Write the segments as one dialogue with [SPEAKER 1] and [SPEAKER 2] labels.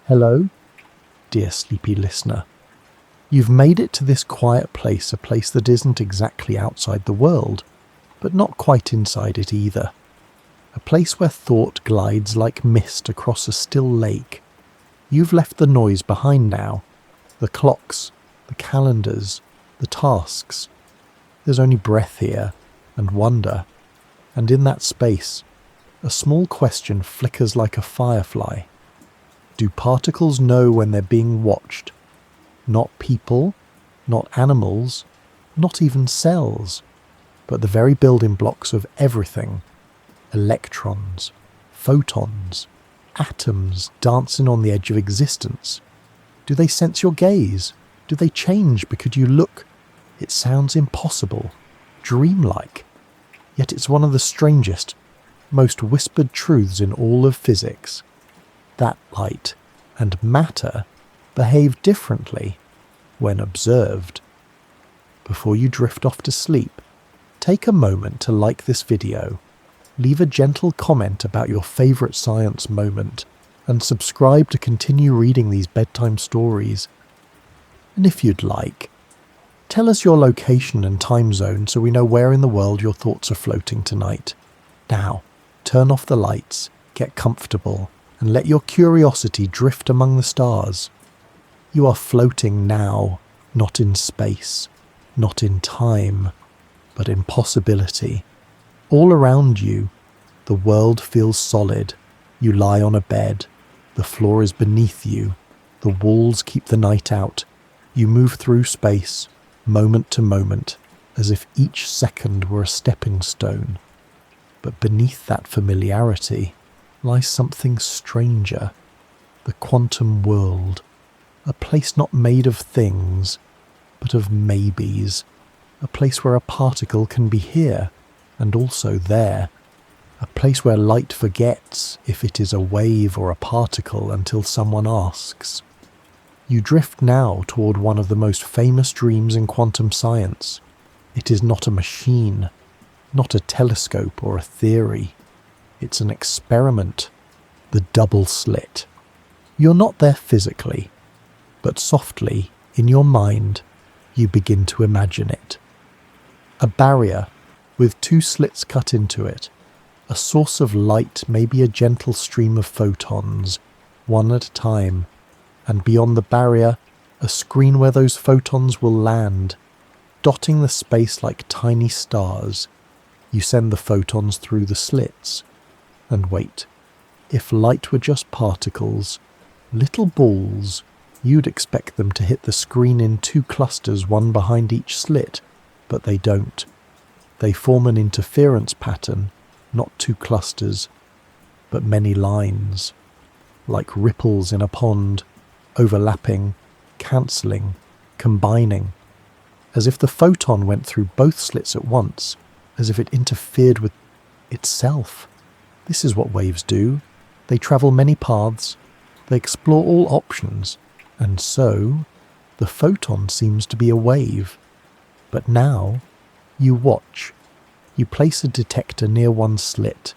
[SPEAKER 1] Hello, dear sleepy listener. You've made it to this quiet place, a place that isn't exactly outside the world, but not quite inside it either. A place where thought glides like mist across a still lake. You've left the noise behind now, the clocks, the calendars, the tasks. There's only breath here, and wonder, and in that space, a small question flickers like a firefly. Do particles know when they're being watched? Not people, not animals, not even cells, but the very building blocks of everything. Electrons, photons, atoms dancing on the edge of existence. Do they sense your gaze? Do they change because you look? It sounds impossible, dreamlike. Yet it's one of the strangest, most whispered truths in all of physics. That light and matter behave differently when observed. Before you drift off to sleep, take a moment to like this video, leave a gentle comment about your favourite science moment, and subscribe to continue reading these bedtime stories. And if you'd like, tell us your location and time zone so we know where in the world your thoughts are floating tonight. Now, turn off the lights, get comfortable, and let your curiosity drift among the stars. You are floating now, not in space, not in time, but in possibility. All around you, the world feels solid. You lie on a bed. The floor is beneath you. The walls keep the night out. You move through space, moment to moment, as if each second were a stepping stone. But beneath that familiarity lies something stranger, the quantum world, a place not made of things, but of maybes, a place where a particle can be here and also there, a place where light forgets if it is a wave or a particle until someone asks. You drift now toward one of the most famous dreams in quantum science. It is not a machine, not a telescope or a theory. It's an experiment, the double slit. You're not there physically, but softly, in your mind, you begin to imagine it. A barrier with two slits cut into it, a source of light, maybe a gentle stream of photons, one at a time, and beyond the barrier, a screen where those photons will land, dotting the space like tiny stars. You send the photons through the slits. And wait, if light were just particles, little balls, you'd expect them to hit the screen in two clusters, one behind each slit, but they don't. They form an interference pattern, not two clusters, but many lines, like ripples in a pond, overlapping, cancelling, combining, as if the photon went through both slits at once, as if it interfered with itself. This is what waves do. They travel many paths, they explore all options, and so the photon seems to be a wave. But now you watch. You place a detector near one slit.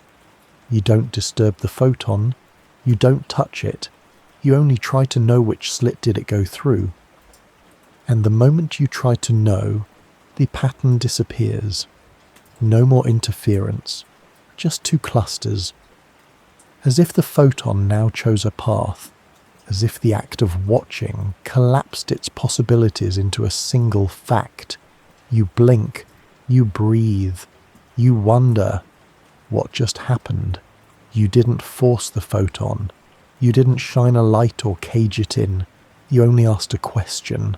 [SPEAKER 1] You don't disturb the photon, you don't touch it, you only try to know which slit did it go through. And the moment you try to know, the pattern disappears. No more interference. Just two clusters, as if the photon now chose a path, as if the act of watching collapsed its possibilities into a single fact. You blink, you breathe, you wonder what just happened. You didn't force the photon, you didn't shine a light or cage it in, you only asked a question,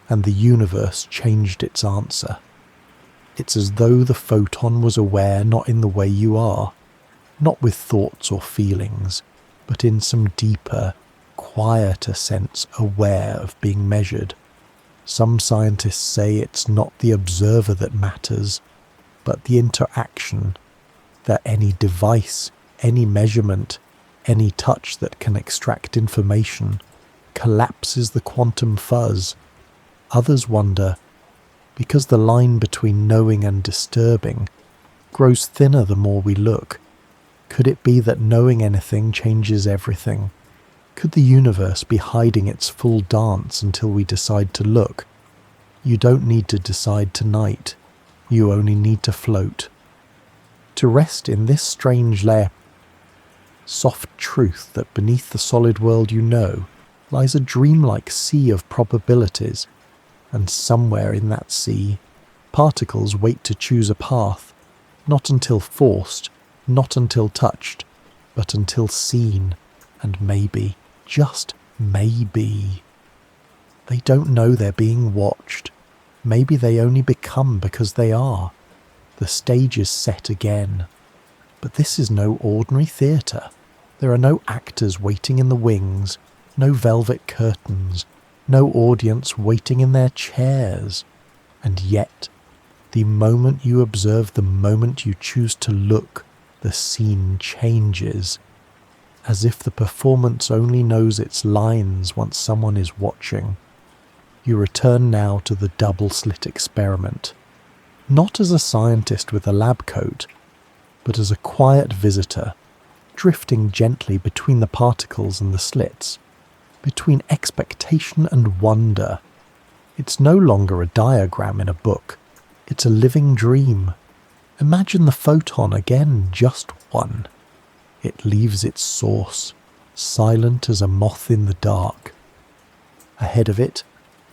[SPEAKER 1] and the universe changed its answer. It's as though the photon was aware not in the way you are, not with thoughts or feelings, but in some deeper, quieter sense aware of being measured. Some scientists say it's not the observer that matters, but the interaction, that any device, any measurement, any touch that can extract information collapses the quantum fuzz. Others wonder, because the line between knowing and disturbing grows thinner the more we look, could it be that knowing anything changes everything? Could the universe be hiding its full dance until we decide to look? You don't need to decide tonight. You only need to float. To rest in this strange layer, soft truth that beneath the solid world you know lies a dreamlike sea of probabilities, and somewhere in that sea, particles wait to choose a path, not until forced, not until touched, but until seen, and maybe, just maybe. They don't know they're being watched. Maybe they only become because they are. The stage is set again. But this is no ordinary theatre. There are no actors waiting in the wings, no velvet curtains, no audience waiting in their chairs. And yet, the moment you observe, the moment you choose to look, the scene changes, as if the performance only knows its lines once someone is watching. You return now to the double-slit experiment, not as a scientist with a lab coat, but as a quiet visitor, drifting gently between the particles and the slits, between expectation and wonder. It's no longer a diagram in a book, it's a living dream. Imagine the photon again, just one. It leaves its source, silent as a moth in the dark. Ahead of it,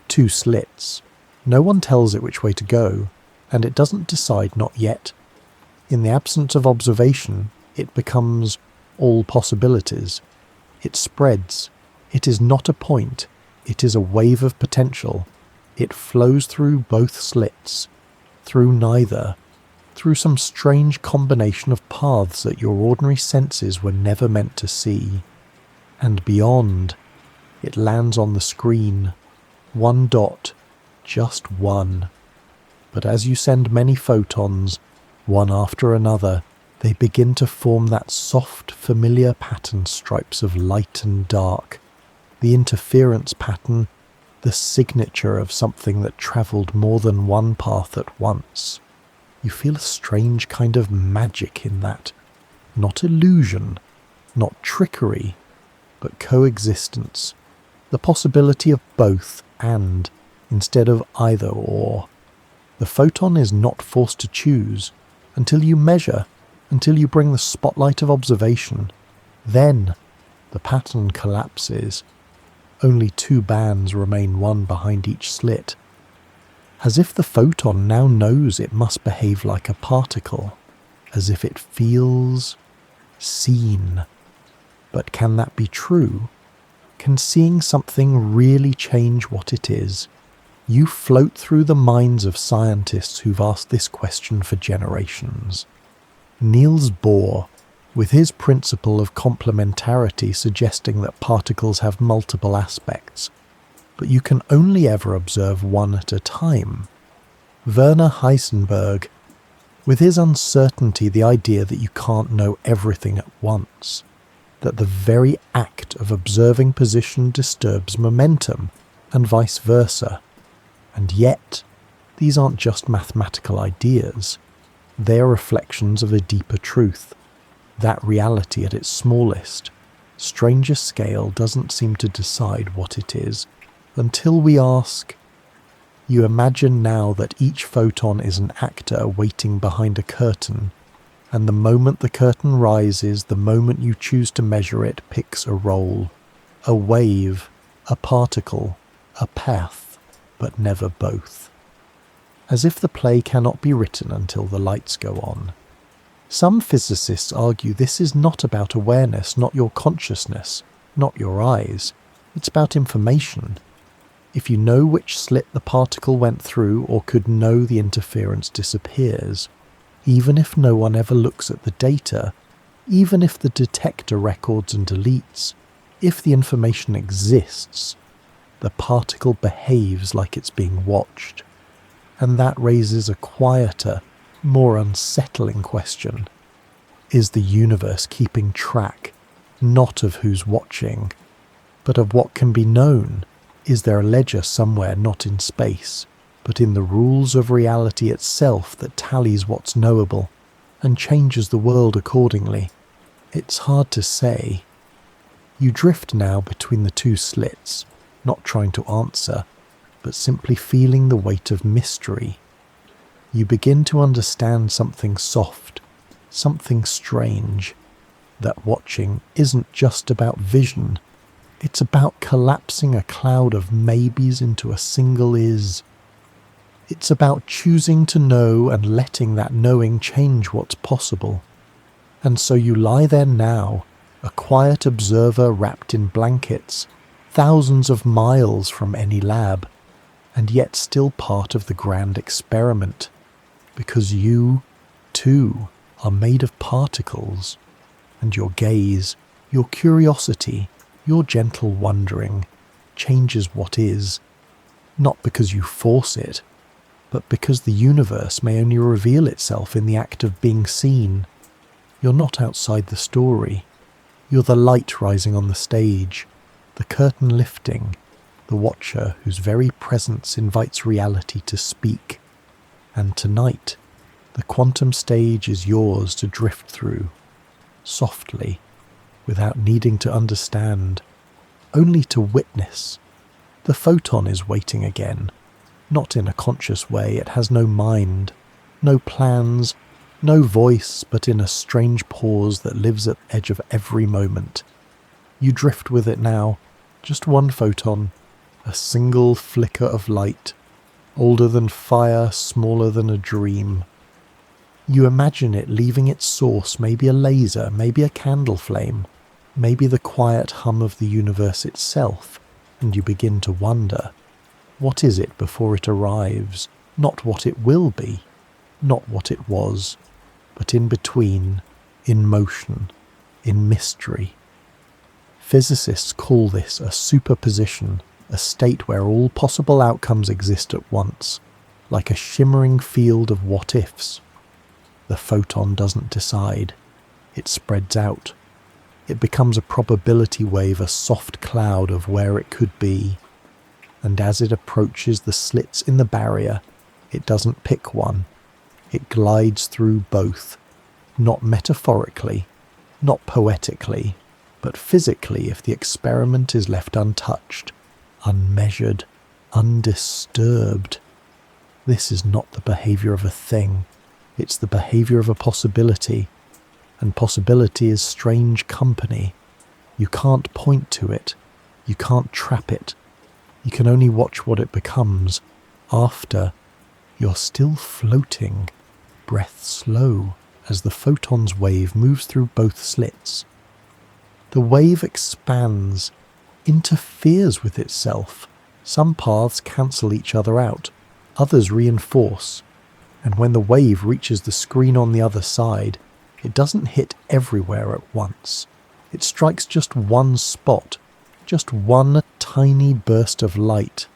[SPEAKER 1] 2 slits. No one tells it which way to go, and it doesn't decide, not yet. In the absence of observation, it becomes all possibilities. It spreads. It is not a point. It is a wave of potential. It flows through both slits, through neither, through some strange combination of paths that your ordinary senses were never meant to see. And beyond, it lands on the screen. 1 dot, just one. But as you send many photons, one after another, they begin to form that soft, familiar pattern, stripes of light and dark, the interference pattern, the signature of something that travelled more than one path at once. You feel a strange kind of magic in that. Not illusion, not trickery, but coexistence. The possibility of both and, instead of either or. The photon is not forced to choose until you measure, until you bring the spotlight of observation. Then the pattern collapses. Only 2 bands remain, one behind each slit. As if the photon now knows it must behave like a particle, as if it feels seen. But can that be true? Can seeing something really change what it is? You float through the minds of scientists who've asked this question for generations. Niels Bohr, with his principle of complementarity suggesting that particles have multiple aspects, but you can only ever observe one at a time. Werner Heisenberg, with his uncertainty, the idea that you can't know everything at once, that the very act of observing position disturbs momentum, and vice versa. And yet, these aren't just mathematical ideas. They are reflections of a deeper truth. That reality at its smallest, strangest scale doesn't seem to decide what it is, until we ask. You imagine now that each photon is an actor waiting behind a curtain, and the moment the curtain rises, the moment you choose to measure it, picks a role, a wave, a particle, a path, but never both. As if the play cannot be written until the lights go on. Some physicists argue this is not about awareness, not your consciousness, not your eyes. It's about information. If you know which slit the particle went through or could know, the interference disappears. Even if no one ever looks at the data, even if the detector records and deletes, if the information exists, the particle behaves like it's being watched. And that raises a quieter, more unsettling question. Is the universe keeping track, not of who's watching, but of what can be known? Is there a ledger somewhere not in space, but in the rules of reality itself that tallies what's knowable and changes the world accordingly? It's hard to say. You drift now between the two slits, not trying to answer, but simply feeling the weight of mystery. You begin to understand something soft, something strange, that watching isn't just about vision, it's about collapsing a cloud of maybes into a single is. It's about choosing to know and letting that knowing change what's possible. And so you lie there now, a quiet observer wrapped in blankets, thousands of miles from any lab, and yet still part of the grand experiment, because you, too, are made of particles, and your gaze, your curiosity, your gentle wondering changes what is, not because you force it, but because the universe may only reveal itself in the act of being seen. You're not outside the story. You're the light rising on the stage, the curtain lifting, the watcher whose very presence invites reality to speak. And tonight, the quantum stage is yours to drift through, softly, without needing to understand, only to witness. The photon is waiting again, not in a conscious way. It has no mind, no plans, no voice, but in a strange pause that lives at the edge of every moment. You drift with it now, just one photon, a single flicker of light, older than fire, smaller than a dream. You imagine it leaving its source, maybe a laser, maybe a candle flame, maybe the quiet hum of the universe itself, and you begin to wonder, what is it before it arrives? Not what it will be, not what it was, but in between, in motion, in mystery. Physicists call this a superposition, a state where all possible outcomes exist at once, like a shimmering field of what-ifs. The photon doesn't decide. It spreads out. It becomes a probability wave, a soft cloud of where it could be. And as it approaches the slits in the barrier, it doesn't pick one. It glides through both, not metaphorically, not poetically, but physically if the experiment is left untouched, unmeasured, undisturbed. This is not the behavior of a thing. It's the behavior of a possibility, and possibility is strange company. You can't point to it. You can't trap it. You can only watch what it becomes. After, you're still floating, breath slow, as the photon's wave moves through both slits. The wave expands, interferes with itself. Some paths cancel each other out, others reinforce. And when the wave reaches the screen on the other side, it doesn't hit everywhere at once. It strikes just one spot, just one tiny burst of light.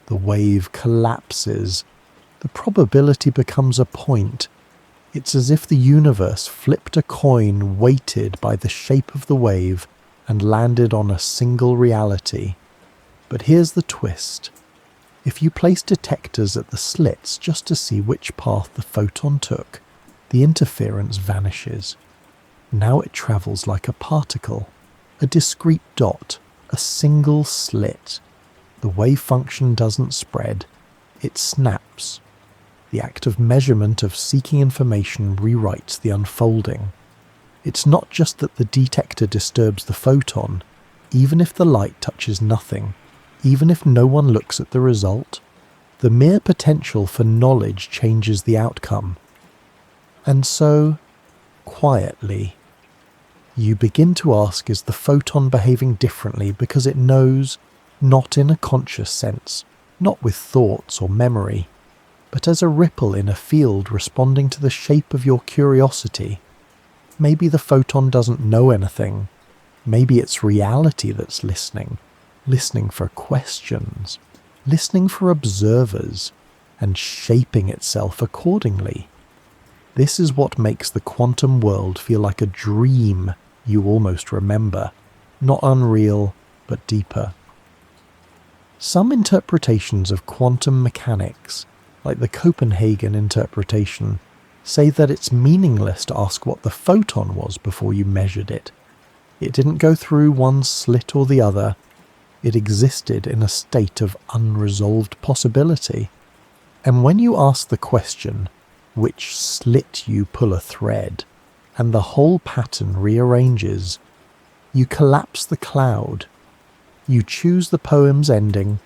[SPEAKER 1] The wave collapses. The probability becomes a point. It's as if the universe flipped a coin weighted by the shape of the wave and landed on a single reality. But here's the twist. If you place detectors at the slits just to see which path the photon took, the interference vanishes. Now it travels like a particle, a discrete dot, a single slit. The wave function doesn't spread, it snaps. The act of measurement, of seeking information, rewrites the unfolding. It's not just that the detector disturbs the photon, even if the light touches nothing, even if no one looks at the result, the mere potential for knowledge changes the outcome. And so, quietly, you begin to ask, is the photon behaving differently because it knows, not in a conscious sense, not with thoughts or memory, but as a ripple in a field responding to the shape of your curiosity? Maybe the photon doesn't know anything. Maybe it's reality that's listening for questions, listening for observers, and shaping itself accordingly. This is what makes the quantum world feel like a dream you almost remember, not unreal, but deeper. Some interpretations of quantum mechanics, like the Copenhagen interpretation, say that it's meaningless to ask what the photon was before you measured it. It didn't go through one slit or the other. It existed in a state of unresolved possibility. And when you ask the question, which slit you pull a thread, and the whole pattern rearranges, you collapse the cloud. You choose the poem's ending,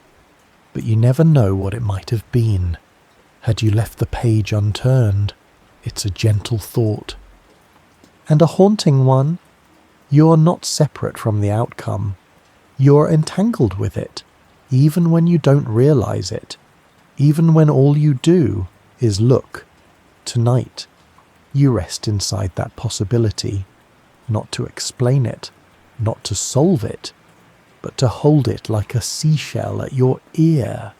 [SPEAKER 1] but you never know what it might have been. Had you left the page unturned, it's a gentle thought. And a haunting one. You're not separate from the outcome. You're entangled with it, even when you don't realize it, even when all you do is look. Tonight, you rest inside that possibility, not to explain it, not to solve it, but to hold it like a seashell at your ear,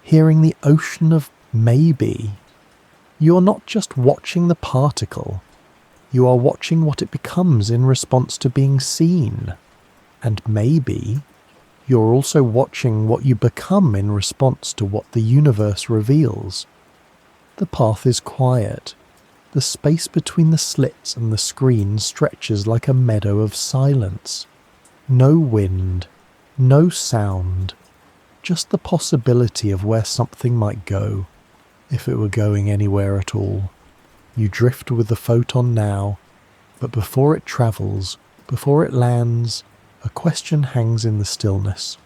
[SPEAKER 1] hearing the ocean of maybe. You're not just watching the particle, you are watching what it becomes in response to being seen. And maybe you're also watching what you become in response to what the universe reveals. The path is quiet. The space between the slits and the screen stretches like a meadow of silence. No wind, no sound, just the possibility of where something might go, if it were going anywhere at all. You drift with the photon now, but before it travels, before it lands, a question hangs in the stillness.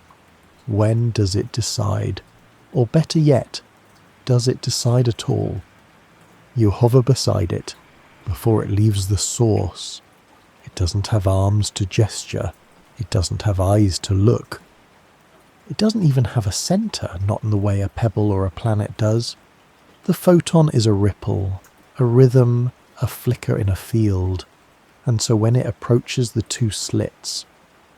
[SPEAKER 1] When does it decide? Or better yet, does it decide at all? You hover beside it, before it leaves the source. It doesn't have arms to gesture. It doesn't have eyes to look. It doesn't even have a center, not in the way a pebble or a planet does. The photon is a ripple, a rhythm, a flicker in a field. And so when it approaches the two slits,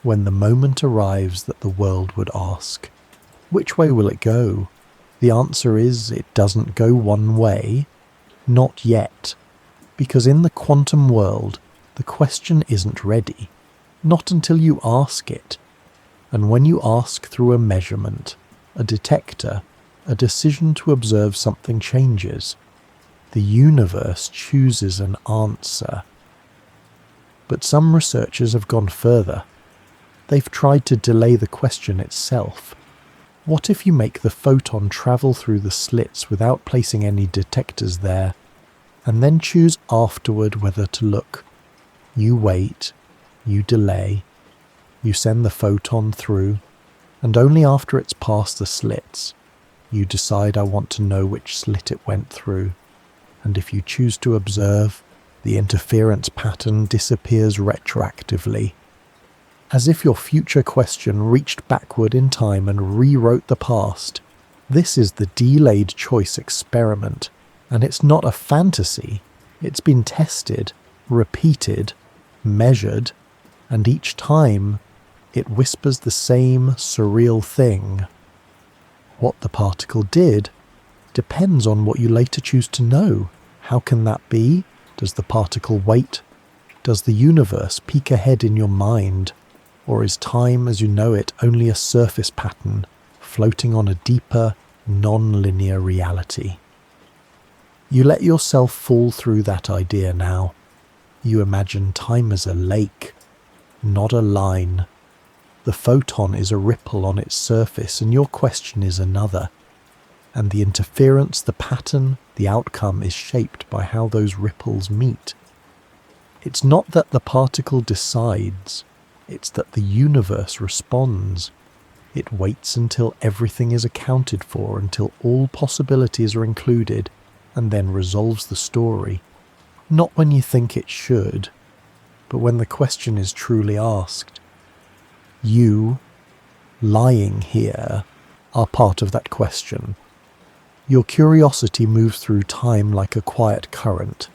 [SPEAKER 1] when the moment arrives that the world would ask, which way will it go? The answer is it doesn't go one way. Not yet. Because in the quantum world, the question isn't ready. Not until you ask it. And when you ask through a measurement, a detector, a decision to observe something changes. The universe chooses an answer. But some researchers have gone further. They've tried to delay the question itself. What if you make the photon travel through the slits without placing any detectors there, and then choose afterward whether to look? You wait, you delay, you send the photon through, and only after it's past the slits, you decide I want to know which slit it went through, and if you choose to observe, the interference pattern disappears retroactively. As if your future question reached backward in time and rewrote the past. This is the delayed choice experiment, and it's not a fantasy. It's been tested, repeated, measured, and each time it whispers the same surreal thing. What the particle did depends on what you later choose to know. How can that be? Does the particle wait? Does the universe peek ahead in your mind? Or is time as you know it only a surface pattern floating on a deeper, non-linear reality? You let yourself fall through that idea now. You imagine time as a lake, not a line. The photon is a ripple on its surface and your question is another. And the interference, the pattern, the outcome is shaped by how those ripples meet. It's not that the particle decides. It's that the universe responds. It waits until everything is accounted for, until all possibilities are included, and then resolves the story. Not when you think it should, but when the question is truly asked. You, lying here, are part of that question. Your curiosity moves through time like a quiet current.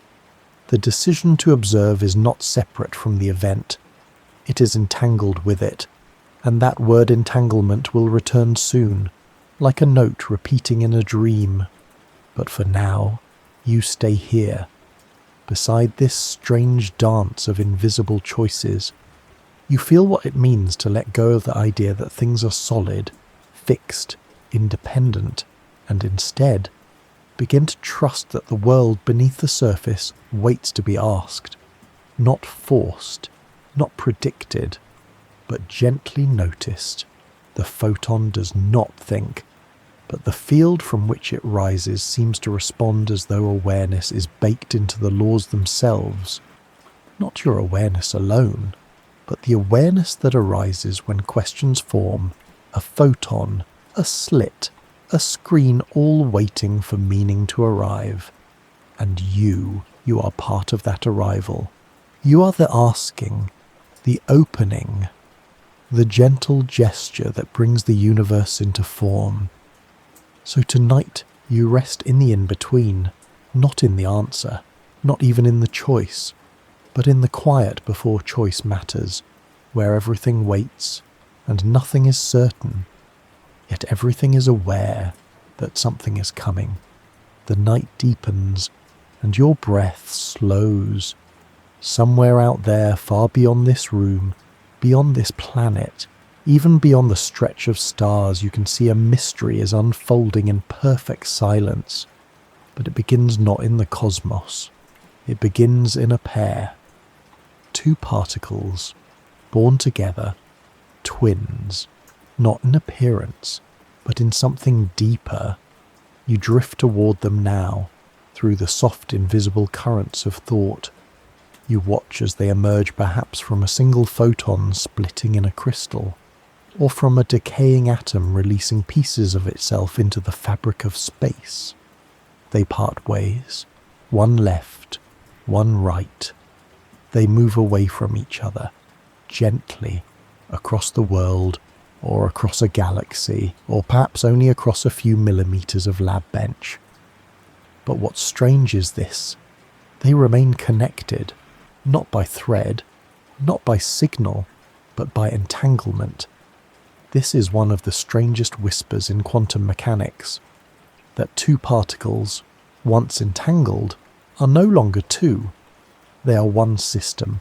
[SPEAKER 1] The decision to observe is not separate from the event. It is entangled with it, and that word entanglement will return soon, like a note repeating in a dream. But for now, you stay here, beside this strange dance of invisible choices. You feel what it means to let go of the idea that things are solid, fixed, independent, and instead begin to trust that the world beneath the surface waits to be asked, not forced. not predicted, but gently noticed. The photon does not think, but the field from which it rises seems to respond as though awareness is baked into the laws themselves. Not your awareness alone, but the awareness that arises when questions form, a photon, a slit, a screen, all waiting for meaning to arrive. And you are part of that arrival. You are the asking, the opening, the gentle gesture that brings the universe into form. So tonight you rest in the in-between, not in the answer, not even in the choice, but in the quiet before choice matters, where everything waits and nothing is certain, yet everything is aware that something is coming. The night deepens and your breath slows. Somewhere out there, far beyond this room, beyond this planet, even beyond the stretch of stars, you can see a mystery is unfolding in perfect silence. But it begins not in the cosmos. It begins in a pair. Two particles, born together, twins, not in appearance, but in something deeper. You drift toward them now, through the soft invisible currents of thought. You watch as they emerge perhaps from a single photon splitting in a crystal, or from a decaying atom releasing pieces of itself into the fabric of space. They part ways, one left, one right. They move away from each other, gently, across the world, or across a galaxy, or perhaps only across a few millimeters of lab bench. But what's strange is this: they remain connected, not by thread, not by signal, but by entanglement. This is one of the strangest whispers in quantum mechanics, that two particles, once entangled, are no longer two. They are one system,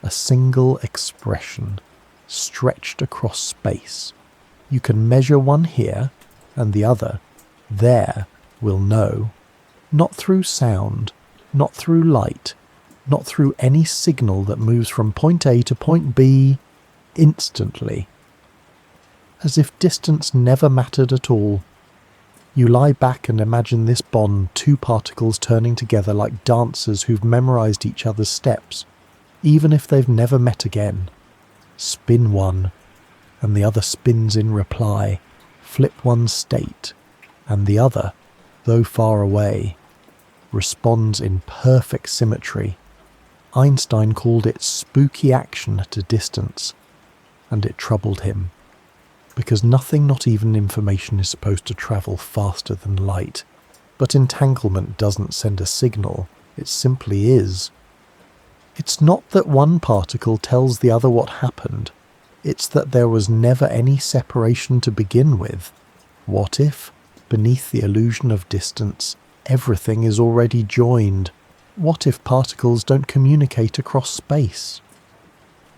[SPEAKER 1] a single expression, stretched across space. You can measure one here, and the other, there, will know. Not through sound, not through light, not through any signal that moves from point A to point B instantly. As if distance never mattered at all. You lie back and imagine this bond, two particles turning together like dancers who've memorized each other's steps, even if they've never met again. Spin one, and the other spins in reply. Flip one state, and the other, though far away, responds in perfect symmetry. Einstein called it spooky action at a distance, and it troubled him. Because nothing, not even information, is supposed to travel faster than light. But entanglement doesn't send a signal, it simply is. It's not that one particle tells the other what happened, it's that there was never any separation to begin with. What if, beneath the illusion of distance, everything is already joined? What if particles don't communicate across space?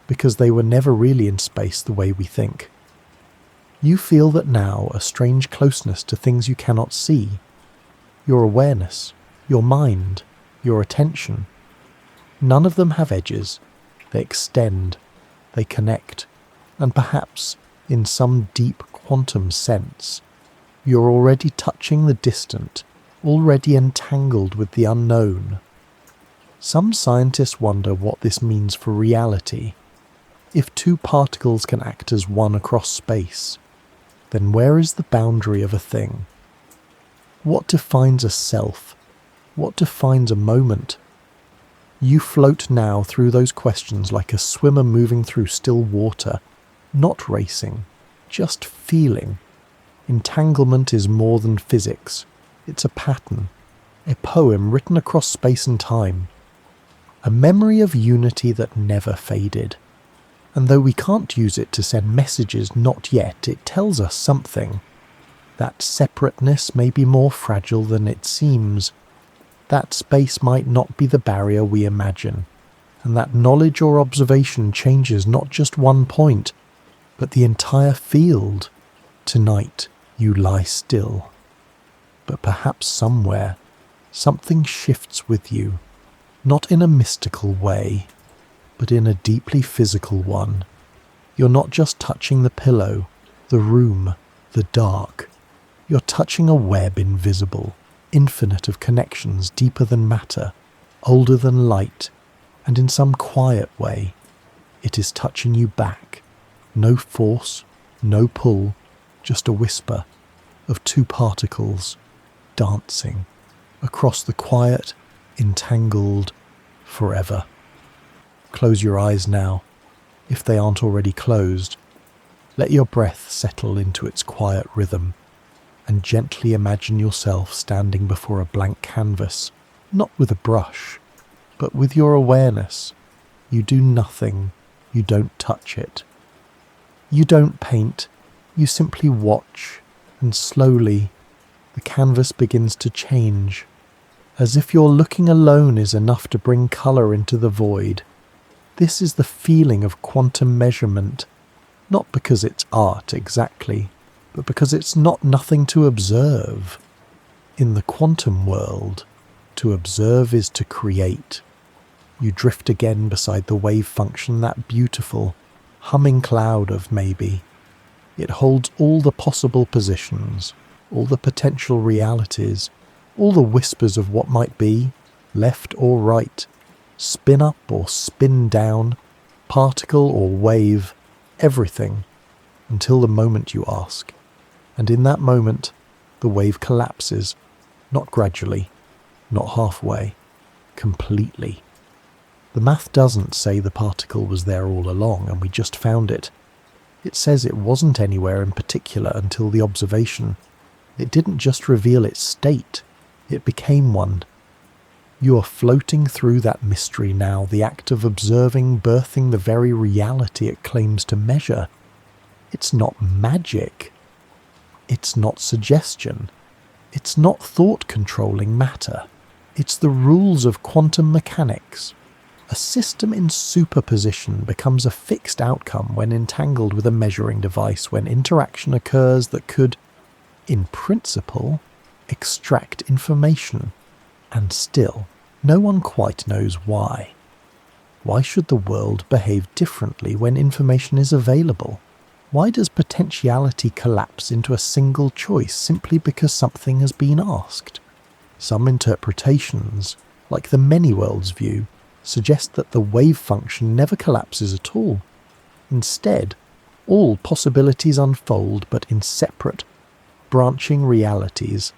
[SPEAKER 1] Because they were never really in space the way we think. You feel that now a strange closeness to things you cannot see. Your awareness, your mind, your attention. None of them have edges. They extend, they connect, and perhaps, in some deep quantum sense, you're already touching the distant, already entangled with the unknown. Some scientists wonder what this means for reality. If two particles can act as one across space, then where is the boundary of a thing? What defines a self? What defines a moment? You float now through those questions like a swimmer moving through still water, not racing, just feeling. Entanglement is more than physics. It's a pattern, a poem written across space and time, a memory of unity that never faded. And though we can't use it to send messages, not yet, it tells us something. That separateness may be more fragile than it seems. That space might not be the barrier we imagine. And that knowledge or observation changes not just one point, but the entire field. Tonight, you lie still. But perhaps somewhere, something shifts with you, not in a mystical way, but in a deeply physical one. You're not just touching the pillow, the room, the dark. You're touching a web invisible, infinite of connections deeper than matter, older than light, and in some quiet way, it is touching you back. No force, no pull, just a whisper of two particles dancing across the quiet, entangled forever. Close your eyes now, if they aren't already closed. Let your breath settle into its quiet rhythm, and gently imagine yourself standing before a blank canvas, not with a brush, but with your awareness. You do nothing, you don't touch it. You don't paint, you simply watch, and slowly the canvas begins to change. As if your looking alone is enough to bring colour into the void. This is the feeling of quantum measurement, not because it's art exactly, but because it's not nothing to observe. In the quantum world, to observe is to create. You drift again beside the wave function, that beautiful, humming cloud of maybe. It holds all the possible positions, all the potential realities, all the whispers of what might be, left or right, spin up or spin down, particle or wave, everything, until the moment you ask. And in that moment, the wave collapses, not gradually, not halfway, completely. The math doesn't say the particle was there all along and we just found it. It says it wasn't anywhere in particular until the observation. It didn't just reveal its state, it became one. You are floating through that mystery now, the act of observing birthing the very reality it claims to measure. It's not magic. It's not suggestion. It's not thought-controlling matter. It's the rules of quantum mechanics. A system in superposition becomes a fixed outcome when entangled with a measuring device, when interaction occurs that could, in principle, extract information. And still, no one quite knows why. Why should the world behave differently when information is available? Why does potentiality collapse into a single choice simply because something has been asked? Some interpretations, like the many worlds view, suggest that the wave function never collapses at all. Instead, all possibilities unfold but in separate, branching realities.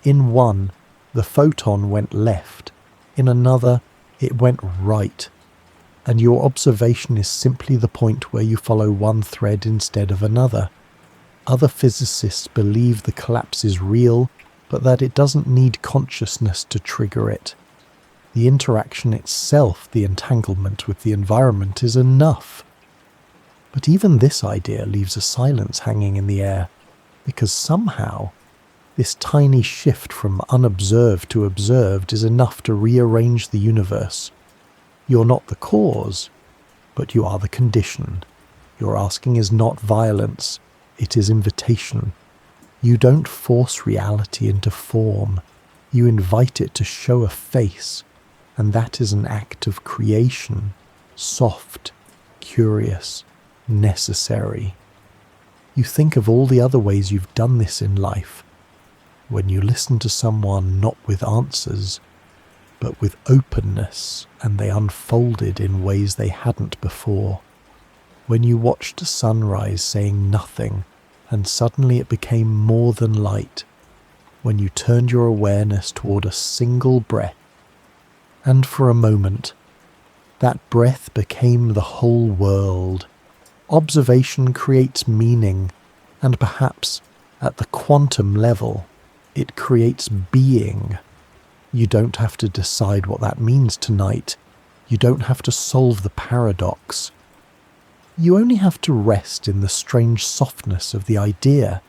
[SPEAKER 1] In one, the photon went left, in another, it went right, and your observation is simply the point where you follow one thread instead of another. Other physicists believe the collapse is real, but that it doesn't need consciousness to trigger it. The interaction itself, the entanglement with the environment, is enough. But even this idea leaves a silence hanging in the air, because somehow this tiny shift from unobserved to observed is enough to rearrange the universe. You're not the cause, but you are the condition. Your asking is not violence, it is invitation. You don't force reality into form, you invite it to show a face, and that is an act of creation, soft, curious, necessary. You think of all the other ways you've done this in life, when you listen to someone not with answers, but with openness, and they unfolded in ways they hadn't before. When you watched a sunrise saying nothing, and suddenly it became more than light. When you turned your awareness toward a single breath, and for a moment, that breath became the whole world. Observation creates meaning, and perhaps, at the quantum level, it creates being. You don't have to decide what that means tonight. You don't have to solve the paradox. You only have to rest in the strange softness of the idea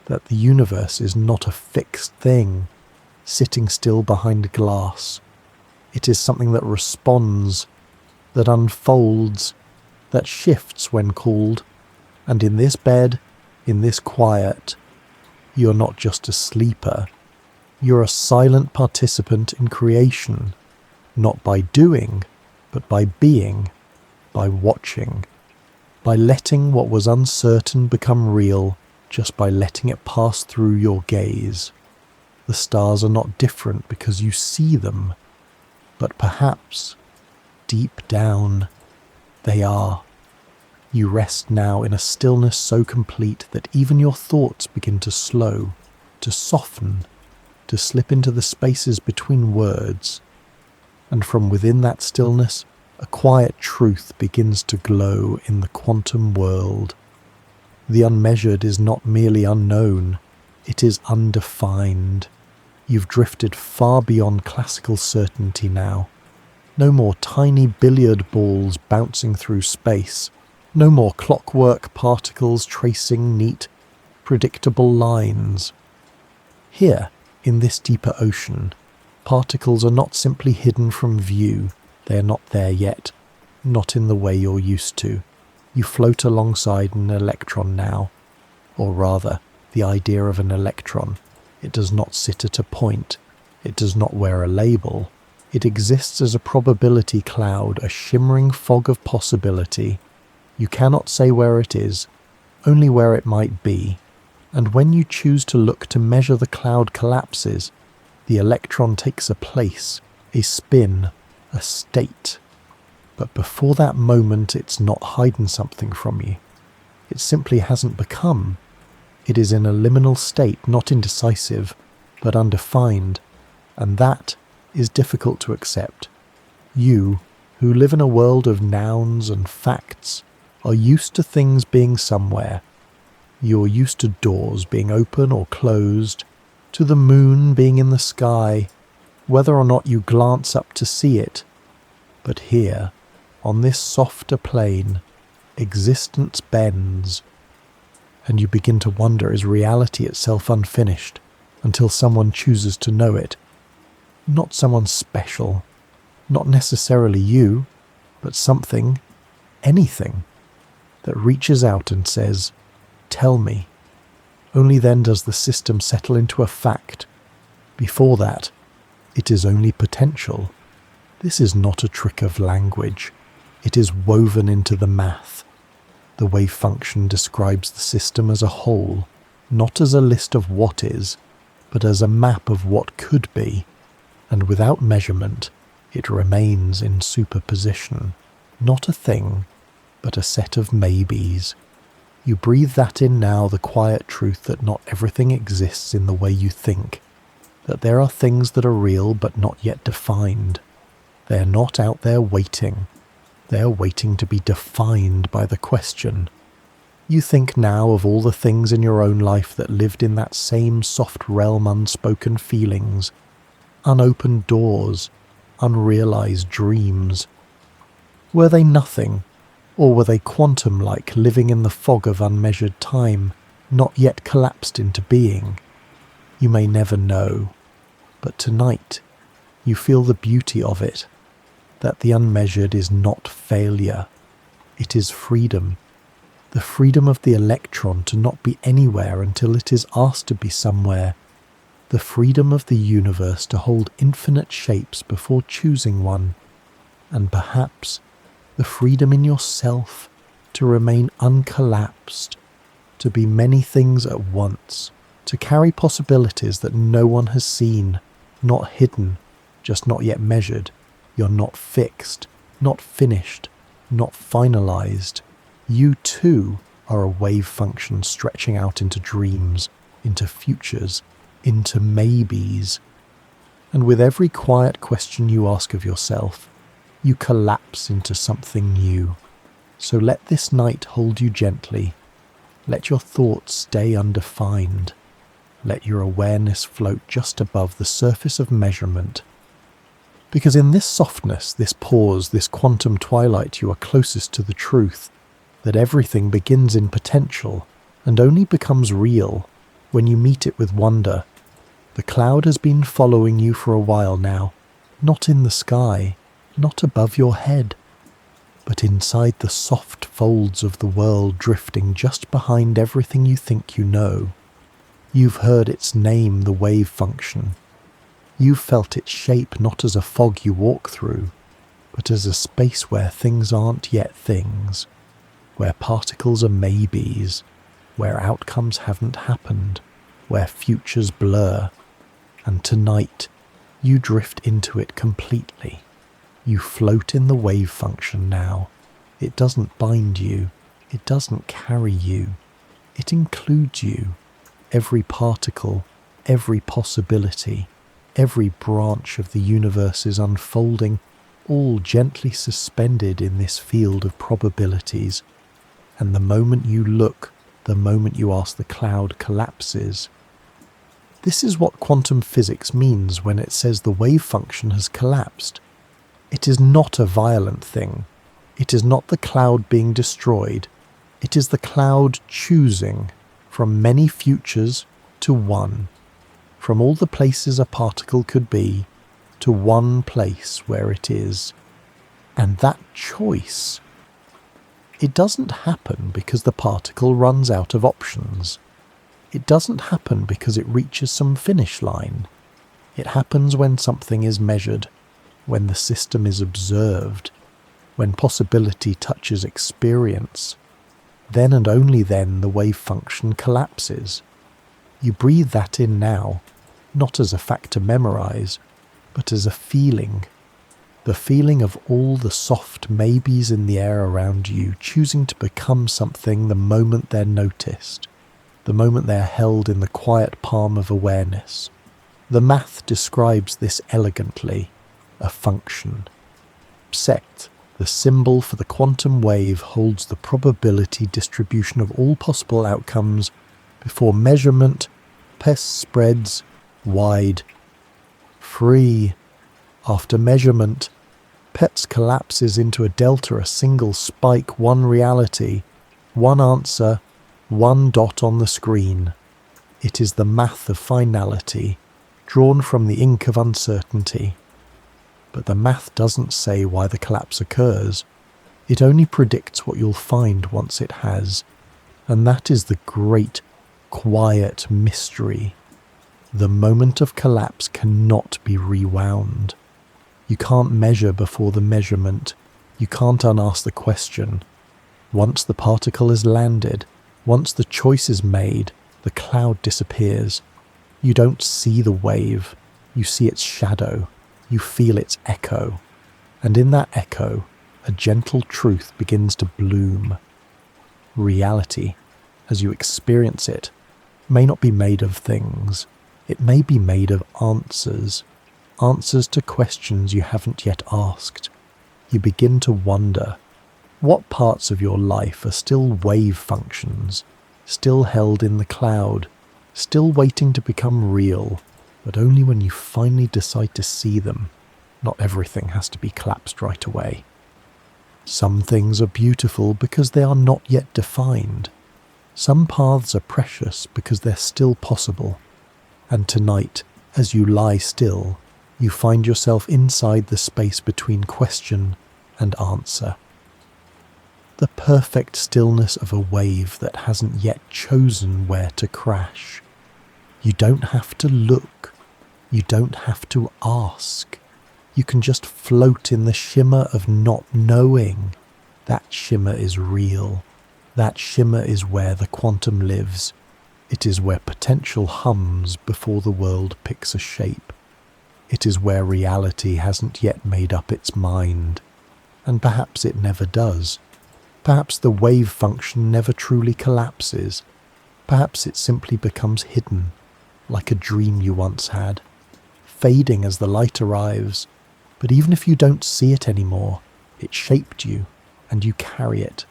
[SPEAKER 1] that the universe is not a fixed thing, sitting still behind glass. It is something that responds, that unfolds, that shifts when called. And in this bed, in this quiet, you're not just a sleeper. You're a silent participant in creation, not by doing, but by being. by watching, by letting what was uncertain become real, just by letting it pass through your gaze. The stars are not different because you see them, but perhaps, deep down, they are. You rest now in a stillness so complete that even your thoughts begin to slow, to soften, to slip into the spaces between words. And from within that stillness, a quiet truth begins to glow in the quantum world. The unmeasured is not merely unknown, it is undefined. You've drifted far beyond classical certainty now. No more tiny billiard balls bouncing through space. No more clockwork particles tracing neat, predictable lines. Here, in this deeper ocean, particles are not simply hidden from view. They are not there yet, not in the way you're used to. You float alongside an electron now, or rather, the idea of an electron. It does not sit at a point. It does not wear a label. It exists as a probability cloud, a shimmering fog of possibility. You cannot say where it is, only where it might be. And when you choose to look to measure the cloud collapses, the electron takes a place, a spin, a state. But before that moment, it's not hiding something from you. It simply hasn't become. It is in a liminal state, not indecisive, but undefined. And that is difficult to accept. You, who live in a world of nouns and facts, are used to things being somewhere. You're used to doors being open or closed, to the moon being in the sky, whether or not you glance up to see it. But here, on this softer plane, existence bends, and you begin to wonder, is reality itself unfinished until someone chooses to know it? Not someone special, not necessarily you, but something, anything, that reaches out and says, "Tell me." Only then does the system settle into a fact. Before that, it is only potential. This is not a trick of language. It is woven into the math. The wave function describes the system as a whole, not as a list of what is, but as a map of what could be. And without measurement, it remains in superposition, not a thing, but a set of maybes. You breathe that in now, the quiet truth that not everything exists in the way you think, that there are things that are real but not yet defined. They are not out there waiting. They are waiting to be defined by the question. You think now of all the things in your own life that lived in that same soft realm, unspoken feelings, unopened doors, unrealized dreams. Were they nothing? Or were they quantum-like, living in the fog of unmeasured time, not yet collapsed into being? You may never know, but tonight you feel the beauty of it, that the unmeasured is not failure, it is freedom. The freedom of the electron to not be anywhere until it is asked to be somewhere. The freedom of the universe to hold infinite shapes before choosing one. And perhaps the freedom in yourself to remain uncollapsed, to be many things at once, to carry possibilities that no one has seen, not hidden, just not yet measured. You're not fixed, not finished, not finalized. You too are a wave function stretching out into dreams, into futures, into maybes. And with every quiet question you ask of yourself, you collapse into something new. So let this night hold you gently. Let your thoughts stay undefined. Let your awareness float just above the surface of measurement. Because in this softness, this pause, this quantum twilight, you are closest to the truth that everything begins in potential and only becomes real when you meet it with wonder. The cloud has been following you for a while now, not in the sky, not above your head, but inside the soft folds of the world, drifting just behind everything you think you know. You've heard its name, the wave function. You've felt its shape not as a fog you walk through, but as a space where things aren't yet things, where particles are maybes, where outcomes haven't happened, where futures blur. And tonight, you drift into it completely. You float in the wave function now. It doesn't bind you. It doesn't carry you. It includes you. Every particle, every possibility, every branch of the universe is unfolding, all gently suspended in this field of probabilities. And the moment you look, the moment you ask, the cloud collapses. This is what quantum physics means when it says the wave function has collapsed. It is not a violent thing. It is not the cloud being destroyed. It is the cloud choosing from many futures to one, from all the places a particle could be to one place where it is. And that choice, it doesn't happen because the particle runs out of options. It doesn't happen because it reaches some finish line. It happens when something is measured, when the system is observed, when possibility touches experience. Then and only then the wave function collapses. You breathe that in now, not as a fact to memorize, but as a feeling. The feeling of all the soft maybes in the air around you choosing to become something the moment they're noticed, the moment they're held in the quiet palm of awareness. The math describes this elegantly, a function. Psect, the symbol for the quantum wave, holds the probability distribution of all possible outcomes before measurement, PES spreads wide, free. After measurement, PETS collapses into a delta, a single spike, one reality, one answer, one dot on the screen. It is the math of finality, drawn from the ink of uncertainty. But the math doesn't say why the collapse occurs. It only predicts what you'll find once it has. And that is the great, quiet mystery. The moment of collapse cannot be rewound. You can't measure before the measurement. You can't unask the question. Once the particle is landed, once the choice is made, the cloud disappears. You don't see the wave. You see its shadow. You feel its echo. And in that echo, a gentle truth begins to bloom. Reality, as you experience it, may not be made of things. It may be made of answers. Answers to questions you haven't yet asked. You begin to wonder, what parts of your life are still wave functions, still held in the cloud, still waiting to become real, but only when you finally decide to see them. Not everything has to be collapsed right away. Some things are beautiful because they are not yet defined. Some paths are precious because they're still possible. And tonight, as you lie still, you find yourself inside the space between question and answer. The perfect stillness of a wave that hasn't yet chosen where to crash. You don't have to look. You don't have to ask. You can just float in the shimmer of not knowing. That shimmer is real. That shimmer is where the quantum lives. It is where potential hums before the world picks a shape. It is where reality hasn't yet made up its mind. And perhaps it never does. Perhaps the wave function never truly collapses. Perhaps it simply becomes hidden, like a dream you once had, fading as the light arrives. But even if you don't see it anymore, it shaped you, and you carry it.